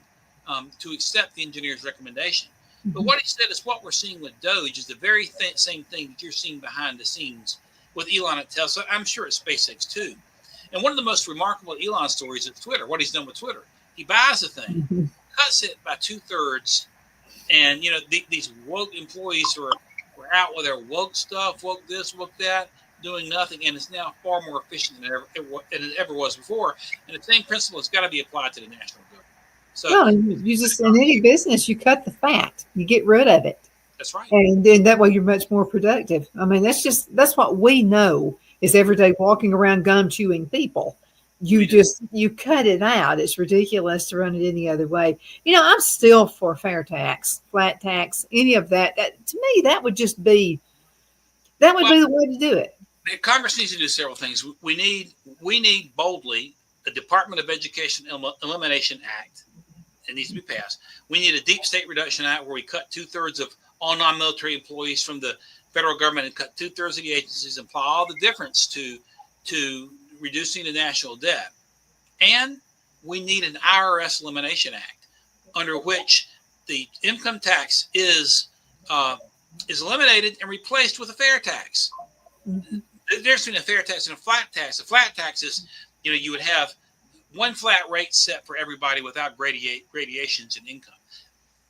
Speaker 2: to accept the engineer's recommendation. But what he said is what we're seeing with Doge is the very same thing that you're seeing behind the scenes with Elon at Tesla. I'm sure at SpaceX too. And one of the most remarkable Elon stories is Twitter, what he's done with Twitter. He buys the thing, cuts it by 2/3, and these woke employees were out with their woke stuff, woke this, woke that, doing nothing, and it's now far more efficient than it ever was before. And the same principle has got to be applied to the national government. So,
Speaker 1: no, you just, in any business, you cut the fat, you get rid of it.
Speaker 2: That's right.
Speaker 1: And then that way you're much more productive. I mean, that's what we know is everyday walking around gum chewing people. You cut it out. It's ridiculous to run it any other way. I'm still for fair tax, flat tax, any of that. To me, that would be the way to do it.
Speaker 2: Congress needs to do several things. We need boldly a Department of Education Elimination Act. It needs to be passed. We need a Deep State Reduction Act where we cut 2/3 of all non-military employees from the federal government and cut 2/3 of the agencies and apply all the difference to reducing the national debt. And we need an IRS Elimination Act under which the income tax is eliminated and replaced with a fair tax. The difference between a fair tax and a flat tax. A flat tax is, you would have one flat rate set for everybody without gradations in income.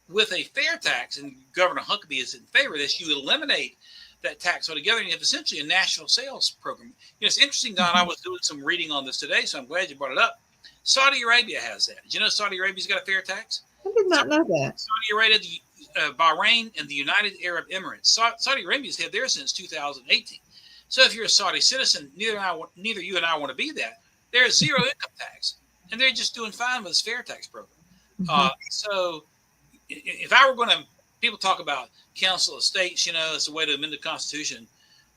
Speaker 2: With a fair tax, and Governor Huckabee is in favor of this, you eliminate that tax altogether, and you have essentially a national sales program. It's interesting, Don. I was doing some reading on this today, so I'm glad you brought it up. Saudi Arabia has that. Did you know Saudi Arabia's got a fair tax?
Speaker 1: I did not know that.
Speaker 2: Saudi Arabia, Bahrain, and the United Arab Emirates. Saudi Arabia's had theirs since 2018. So if you're a Saudi citizen, neither you and I want to be that. There's zero income tax, and they're just doing fine with this fair tax program. So if I were going to, people talk about Council of States, it's a way to amend the Constitution.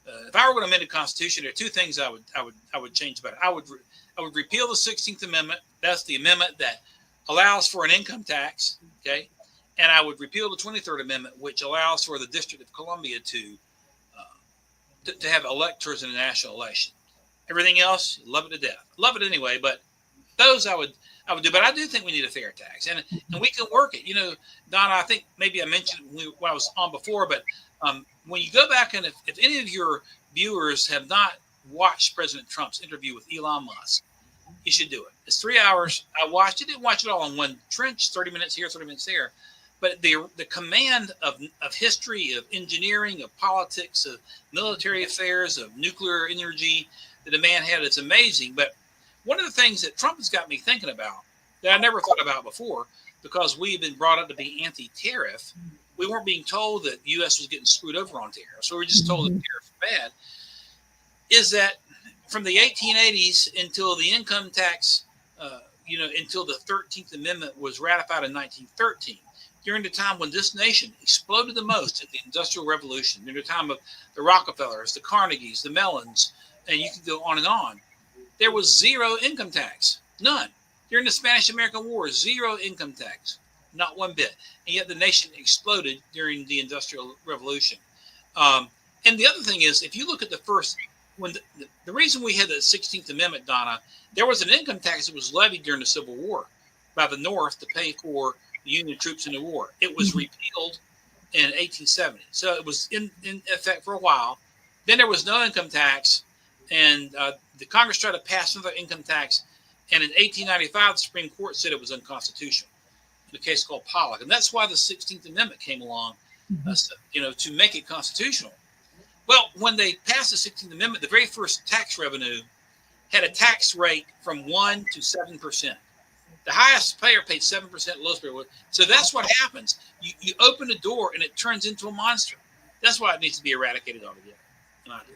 Speaker 2: If I were going to amend the Constitution, there are two things I would change about it. I would repeal the 16th Amendment. That's the amendment that allows for an income tax. Okay. And I would repeal the 23rd Amendment, which allows for the District of Columbia to have electors in a national election. Everything else, love it to death. Love it anyway, but those I would do. But I do think we need a fair tax, and we can work it. Donna, I think maybe I mentioned when I was on before, but when you go back and if any of your viewers have not watched President Trump's interview with Elon Musk, you should do it. It's 3 hours. I watched it. Didn't watch it all in one trench, 30 minutes here, 30 minutes there. But the command of history, of engineering, of politics, of military affairs, of nuclear energy that the man had, it's amazing. But one of the things that Trump has got me thinking about that I never thought about before, because we've been brought up to be anti-tariff, we weren't being told that the U.S. was getting screwed over on tariffs. So we were just told that tariffs are bad, is that from the 1880s until the income tax, until the 13th Amendment was ratified in 1913, during the time when this nation exploded the most in the Industrial Revolution, during the time of the Rockefellers, the Carnegies, the Mellons, and you can go on and on, there was zero income tax, none. During the Spanish-American War, zero income tax, not one bit. And yet the nation exploded during the Industrial Revolution. And the other thing is, if you look at the first, when the reason we had the 16th Amendment, Donna, there was an income tax that was levied during the Civil War by the North to pay for the Union troops in the war. It was repealed in 1870. So it was in effect for a while. Then there was no income tax, and the Congress tried to pass another income tax. And in 1895, the Supreme Court said it was unconstitutional in a case called Pollock. And that's why the 16th Amendment came along, to make it constitutional. Well, when they passed the 16th Amendment, the very first tax revenue had a tax rate from 1% to 7%. The highest payer paid 7%, lowest payer. So that's what happens. You open the door and it turns into a monster. That's why it needs to be eradicated altogether.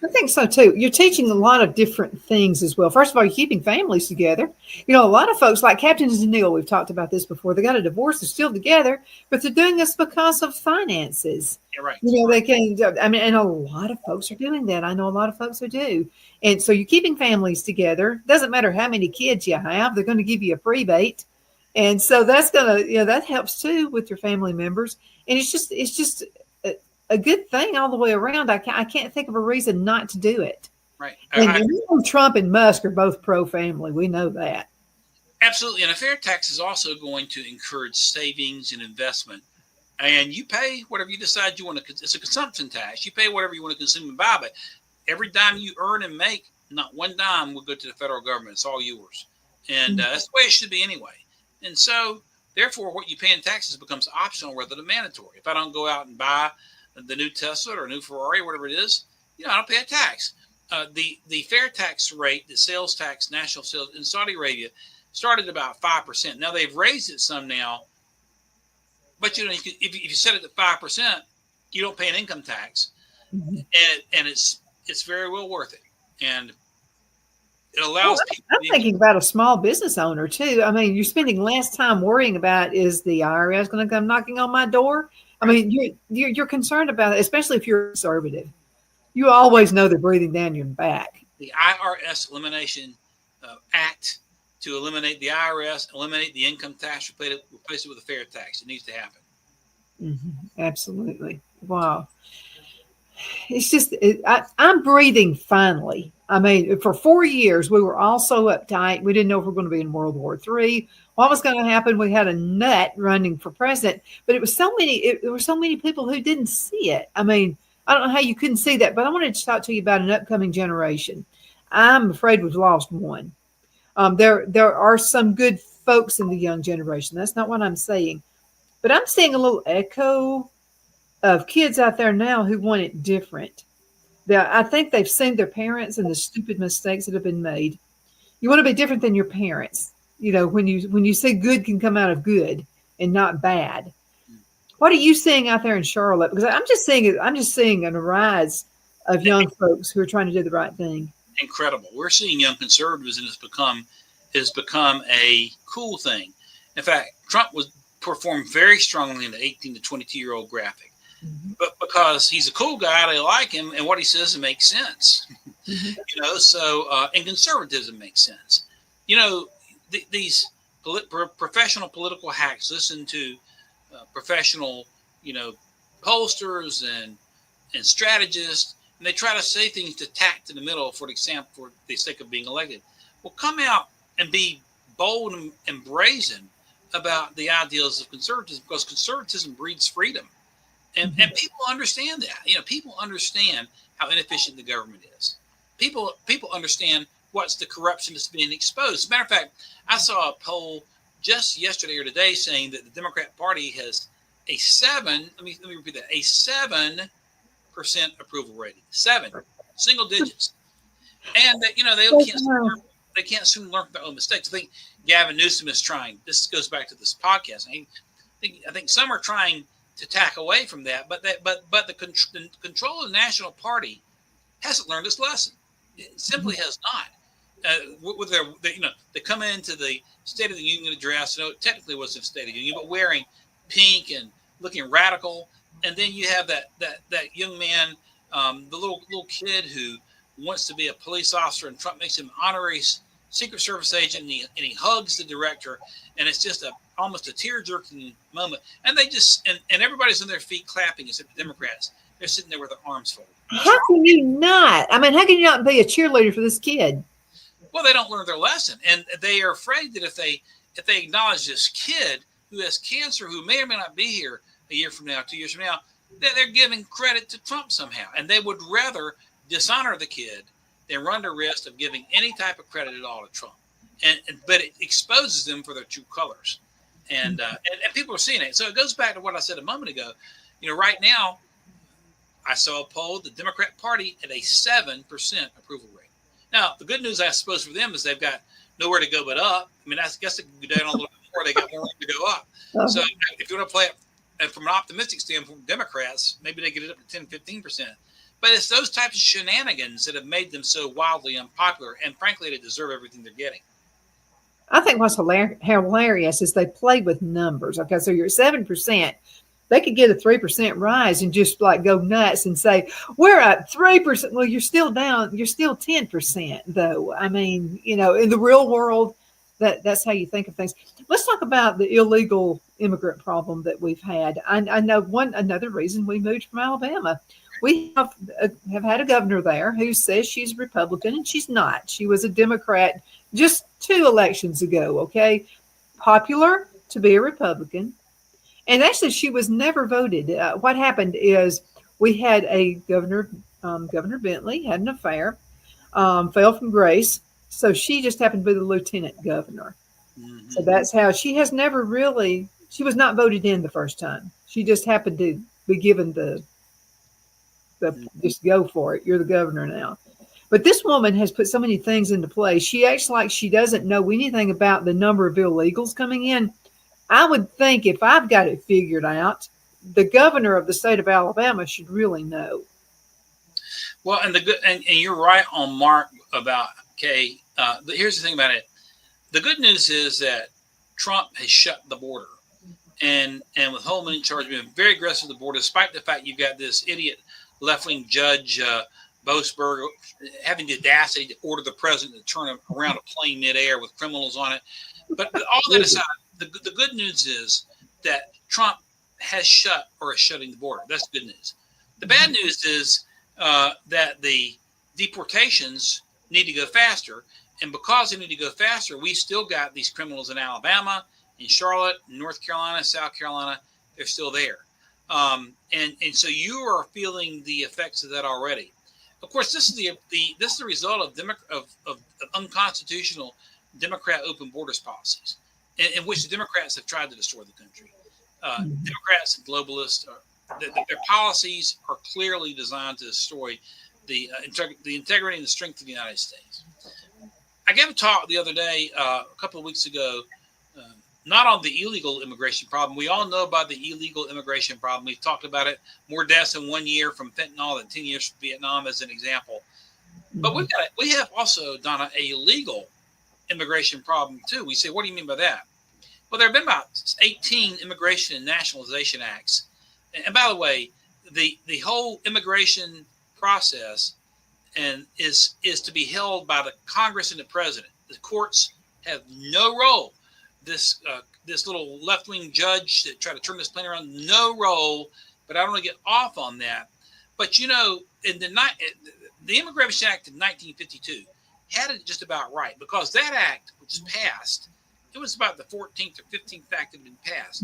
Speaker 1: I think so too. You're teaching a lot of different things as well. First of all, you're keeping families together. A lot of folks like Captain Zanil, we've talked about this before. They got a divorce, they're still together, but they're doing this because of finances.
Speaker 2: Yeah, right.
Speaker 1: They can. And a lot of folks are doing that. I know a lot of folks who do. And so you're keeping families together. Doesn't matter how many kids you have, they're going to give you a rebate. And so that's going to, that helps too with your family members. And it's just a good thing all the way around. I can't think of a reason not to do it.
Speaker 2: Right.
Speaker 1: And Trump and Musk are both pro-family. We know that.
Speaker 2: Absolutely. And a fair tax is also going to encourage savings and investment. And you pay whatever you decide you want to. It's a consumption tax. You pay whatever you want to consume and buy, but every dime you earn and make, not one dime will go to the federal government. It's all yours. And that's the way it should be anyway. And so, therefore, what you pay in taxes becomes optional rather than mandatory. If I don't go out and buy the new Tesla or a new Ferrari, whatever it is, I don't pay a tax. The fair tax rate, the sales tax, national sales in Saudi Arabia started about 5%. Now they've raised it some now, but if you set it at 5%, you don't pay an income tax, and it's very well worth it, and it allows people.
Speaker 1: I'm thinking about a small business owner too. I mean, you're spending less time worrying about, is the IRS going to come knocking on my door? I mean, you're concerned about it, especially if you're conservative. You always know they're breathing down your back.
Speaker 2: The IRS Elimination Act to eliminate the IRS, eliminate the income tax, replace it with a fair tax. It needs to happen.
Speaker 1: Absolutely. Wow. It's just, I'm breathing finally. I mean, for 4 years, we were all so uptight. We didn't know if we were going to be in World War III. What was going to happen? We had a nut running for president, but there were so many people who didn't see it. I mean, I don't know how you couldn't see that, but I wanted to talk to you about an upcoming generation. I'm afraid we've lost one. There are some good folks in the young generation. That's not what I'm saying. But I'm seeing a little echo of kids out there now who want it different. I think they've seen their parents and the stupid mistakes that have been made. You want to be different than your parents. When you say good can come out of good and not bad. What are you seeing out there in Charlotte? Because I'm just seeing a rise of young folks who are trying to do the right thing.
Speaker 2: Incredible. We're seeing young conservatives, and it's become a cool thing. In fact, Trump performed very strongly in the 18 to 22-year-old graphic, but because he's a cool guy, they like him, and what he says makes sense. And conservatism makes sense. These professional political hacks listen to professional, pollsters and strategists. And they try to say things to tack to the middle, for example, for the sake of being elected. Well, come out and be bold and brazen about the ideals of conservatism, because conservatism breeds freedom. And people understand that. People understand how inefficient the government is. People understand what's the corruption that's being exposed. As a matter of fact, I saw a poll just yesterday or today saying that the Democrat Party has a 7 approval rating, 7 single digits, and that they can't soon learn from their own mistakes. I think Gavin Newsom is trying. This goes back to this podcast. I think some are trying to tack away from that, but the control of the National Party hasn't learned this lesson. It simply has not. With they come into the State of the Union address. It technically wasn't a State of the Union, but wearing pink and looking radical. And then you have that young man, the little kid who wants to be a police officer, and Trump makes him honorary Secret Service agent, and he hugs the director, and it's just almost a tear-jerking moment. And they just and everybody's on their feet clapping, except the Democrats. They're sitting there with their arms folded.
Speaker 1: How can you not? I mean, how can you not be a cheerleader for this kid?
Speaker 2: Well, they don't learn their lesson, and they are afraid that if they acknowledge this kid who has cancer, who may or may not be here a year from now, 2 years from now, they're giving credit to Trump somehow. And they would rather dishonor the kid than run the risk of giving any type of credit at all to Trump. But it exposes them for their true colors. And people are seeing it. So it goes back to what I said a moment ago. Right now, I saw a poll, the Democrat Party at a 7% approval rate. Now, the good news, I suppose, for them is they've got nowhere to go but up. I mean, I guess they can go down a little bit more. They got more room to go up. Uh-huh. So if you want to play it, and from an optimistic standpoint, Democrats, maybe they get it up to 10, 15%. But it's those types of shenanigans that have made them so wildly unpopular. And frankly, they deserve everything they're getting.
Speaker 1: I think what's hilarious is they played with numbers. Okay, so you're at 7%. They could get a 3% rise and just like go nuts and say, we're at 3%. Well, you're still down. You're still 10%, though. I mean, in the real world, that's how you think of things. Let's talk about the illegal immigrant problem that we've had. I know another reason we moved from Alabama. We have had a governor there who says she's Republican, and she's not. She was a Democrat just 2 elections ago, okay? Popular to be a Republican. And actually, she was never voted. What happened is we had a governor, Governor Bentley, had an affair, fell from grace. So she just happened to be the lieutenant governor.
Speaker 2: Mm-hmm.
Speaker 1: So that's how she has never really, she was not voted in the first time. She just happened to be given the just go for it. You're the governor now. But this woman has put so many things into place. She acts like she doesn't know anything about the number of illegals coming in. I would think if I've got it figured out, the governor of the state of Alabama should really know.
Speaker 2: Well, and you're right on Mark about Kay. Here's the thing about it. The good news is that Trump has shut the border, and with Holman in charge, being very aggressive at the border, despite the fact you've got this idiot left-wing judge Boasberg having the audacity to order the president to turn around a plane midair with criminals on it. But all that aside, the good news is that Trump has shut or is shutting the border. That's good news. The bad news is that the deportations need to go faster. And because they need to go faster, we still got these criminals in Alabama, in Charlotte, North Carolina, South Carolina. They're still there. And so you are feeling the effects of that already. Of course, this is the result of unconstitutional Democrat open borders policies, in which the Democrats have tried to destroy the country. Democrats and globalists, their policies are clearly designed to destroy the integrity and the strength of the United States. I gave a talk the other day, a couple of weeks ago, not on the illegal immigration problem. We all know about the illegal immigration problem. We've talked about it. More deaths in 1 year from fentanyl than 10 years from Vietnam, as an example. But we have also, Donna, a legal immigration problem too. We say, what do you mean by that? Well, there have been about 18 immigration and nationalization acts. And by the way, the whole immigration process is to be held by the Congress and the president. The courts have no role. This little left-wing judge that tried to turn this plane around, no role. But I don't want to get off on that. But in the Immigration Act of 1952 had it just about right, because that act, which was passed, it was about the 14th or 15th act that had been passed.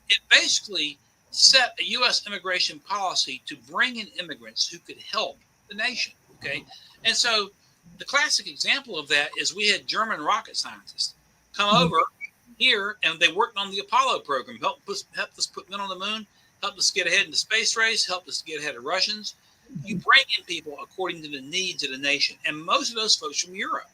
Speaker 2: It basically set a U.S. immigration policy to bring in immigrants who could help the nation. Okay, and so the classic example of that is we had German rocket scientists come over here, and they worked on the Apollo program, helped us put men on the moon, helped us get ahead in the space race, helped us get ahead of Russians. You bring in people according to the needs of the nation, and most of those folks from Europe.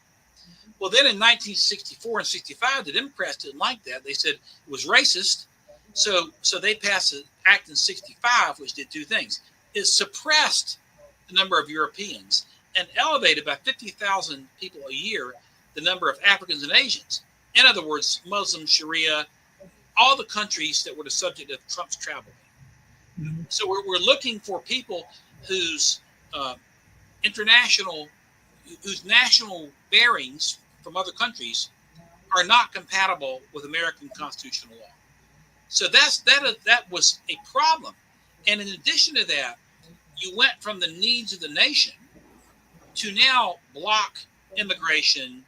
Speaker 2: Well, then in 1964 and 65, the Democrats didn't like that. They said it was racist, so they passed an act in 65, which did 2 things. It suppressed the number of Europeans and elevated by 50,000 people a year the number of Africans and Asians. In other words, Muslim, Sharia, all the countries that were the subject of Trump's travel. So we're looking for people whose national bearings from other countries are not compatible with American constitutional law. So that was a problem. And in addition to that, you went from the needs of the nation to now block immigration,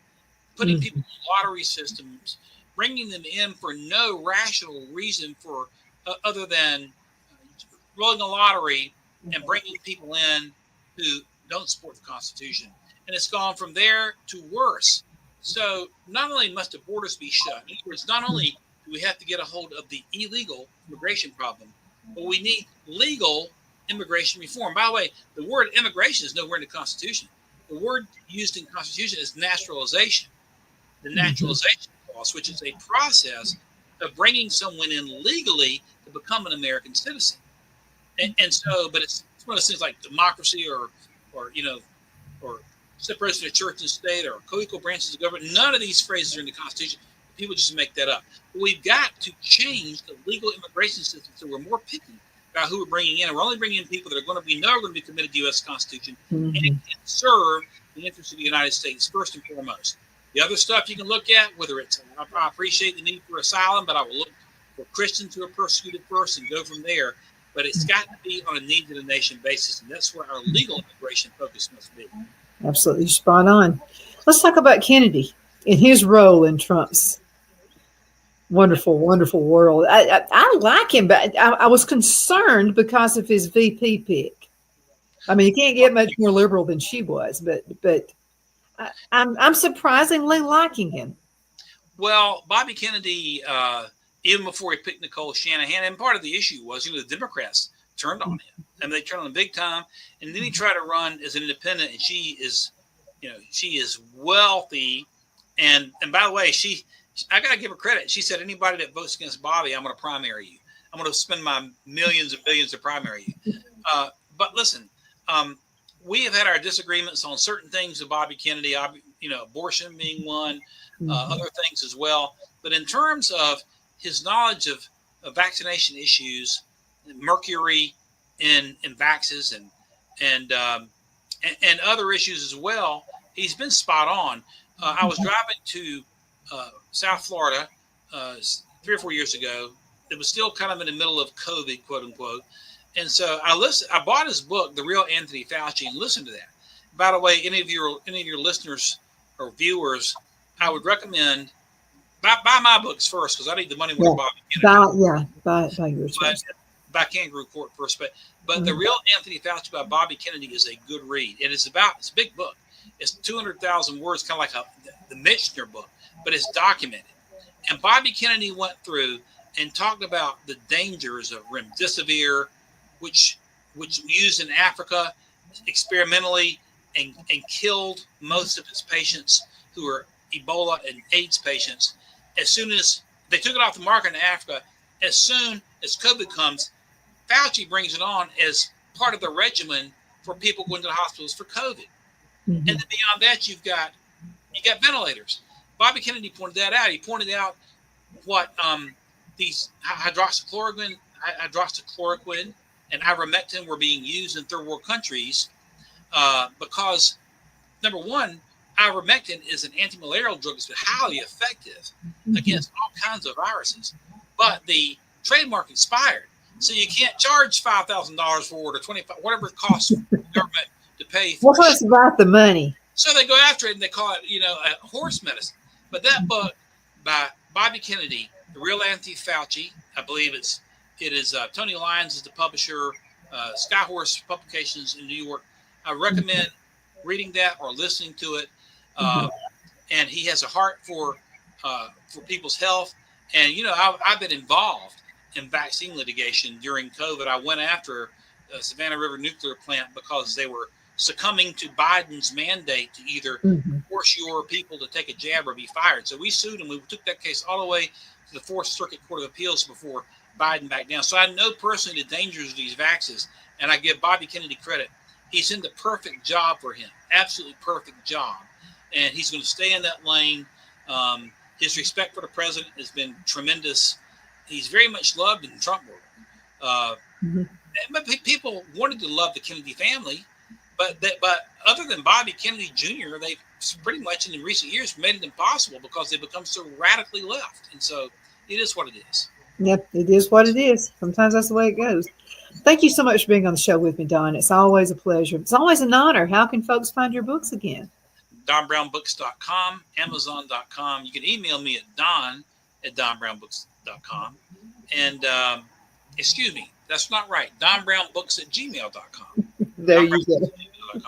Speaker 2: putting people in lottery systems, bringing them in for no rational reason for other than rolling a lottery and bringing people in who don't support the Constitution. And it's gone from there to worse. So not only must the borders be shut, in other words, not only do we have to get a hold of the illegal immigration problem, but we need legal immigration reform. By the way, the word immigration is nowhere in the Constitution. The word used in the Constitution is naturalization. The naturalization clause, which is a process of bringing someone in legally to become an American citizen. And so, but it's one of those things like democracy or separation of church and state or co-equal branches of government. None of these phrases are in the Constitution. People just make that up. But we've got to change the legal immigration system so we're more picky about who we're bringing in. And we're only bringing in people that are going to be committed to the U.S. Constitution and can serve the interests of the United States first and foremost. The other stuff you can look at, whether it's, I appreciate the need for asylum, but I will look for Christians who are persecuted first and go from there. But it's got to be on a needs of the nation basis, and that's where our legal immigration focus must be.
Speaker 1: Absolutely spot on. Let's talk about Kennedy. in his role in Trump's wonderful, wonderful world. I like him, but I was concerned because of his VP pick. I mean, you can't get much more liberal than she was, but I'm surprisingly liking him.
Speaker 2: Well, Bobby Kennedy, even before he picked Nicole Shanahan, and part of the issue was, the Democrats turned on him, and they turned on him big time. And then he tried to run as an independent, and she is wealthy, and by the way, I got to give her credit. She said, anybody that votes against Bobby, I'm going to primary you. I'm going to spend my millions and billions to primary you. But listen, we have had our disagreements on certain things with Bobby Kennedy, abortion being one, other things as well. But in terms of his knowledge of vaccination issues, mercury in vaxes and other issues as well, he's been spot on. I was driving to South Florida 3 or 4 years ago. It was still kind of in the middle of COVID, quote unquote. And so I bought his book, The Real Anthony Fauci, and listened to that. By the way, any of your listeners or viewers, I would recommend buy my books first, because I need the money with Bobby Kennedy.
Speaker 1: Buy yours first.
Speaker 2: By Kangaroo Court first, but The Real Anthony Fauci by Bobby Kennedy is a good read. It's a big book. It's 200,000 words, kind of like the Michener book, but it's documented. And Bobby Kennedy went through and talked about the dangers of remdesivir, which used in Africa experimentally and killed most of its patients who were Ebola and AIDS patients. As soon as they took it off the market in Africa, as soon as COVID comes, Fauci brings it on as part of the regimen for people going to the hospitals for COVID. Mm-hmm. And then beyond that, you got ventilators. Bobby Kennedy pointed that out. He pointed out what these hydroxychloroquine and ivermectin were being used in third world countries because, number one, ivermectin is an anti-malarial drug that's highly effective against all kinds of viruses, but the trademark expired, so you can't charge $5,000 for it or $25, whatever it costs the government to pay for.
Speaker 1: Well, it's about the money.
Speaker 2: So they go after it and they call it, a horse medicine. But that book by Bobby Kennedy, The Real Anthony Fauci, I believe it is Tony Lyons is the publisher, Skyhorse Publications in New York. I recommend reading that or listening to it. And he has a heart for people's health. And, I've been involved in vaccine litigation during COVID. I went after Savannah River Nuclear Plant because they were succumbing to Biden's mandate to either force your people to take a jab or be fired. So we sued and we took that case all the way to the Fourth Circuit Court of Appeals before Biden backed down. So I know personally the dangers of these vaccines, and I give Bobby Kennedy credit. He's in the perfect job for him, absolutely perfect job. And he's going to stay in that lane. His respect for the president has been tremendous. He's very much loved in the Trump world. But people wanted to love the Kennedy family, but other than Bobby Kennedy Jr., they've pretty much in the recent years made it impossible because they've become so radically left. And so it is what it is.
Speaker 1: Yep, it is what it is. Sometimes that's the way it goes. Thank you so much for being on the show with me, Don. It's always a pleasure. It's always an honor. How can folks find your books again?
Speaker 2: DonBrownBooks.com, Amazon.com. You can email me at don@donbrownbooks.com. And, excuse me, that's not right. DonBrownBooks@gmail.com.
Speaker 1: There you go.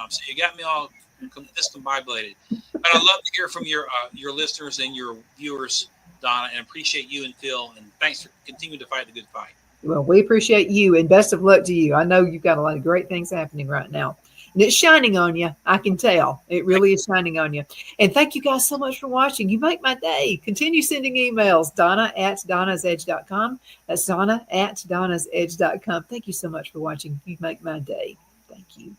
Speaker 2: So you got me all discombobulated. But I love to hear from your listeners and your viewers, Donna, and appreciate you and Phil. And thanks for continuing to fight the good fight.
Speaker 1: Well, we appreciate you, and best of luck to you. I know you've got a lot of great things happening right now. And it's shining on you. I can tell. It really is shining on you. And thank you guys so much for watching. You make my day. Continue sending emails. Donna@donnasedge.com. That's Donna@donnasedge.com. Thank you so much for watching. You make my day. Thank you.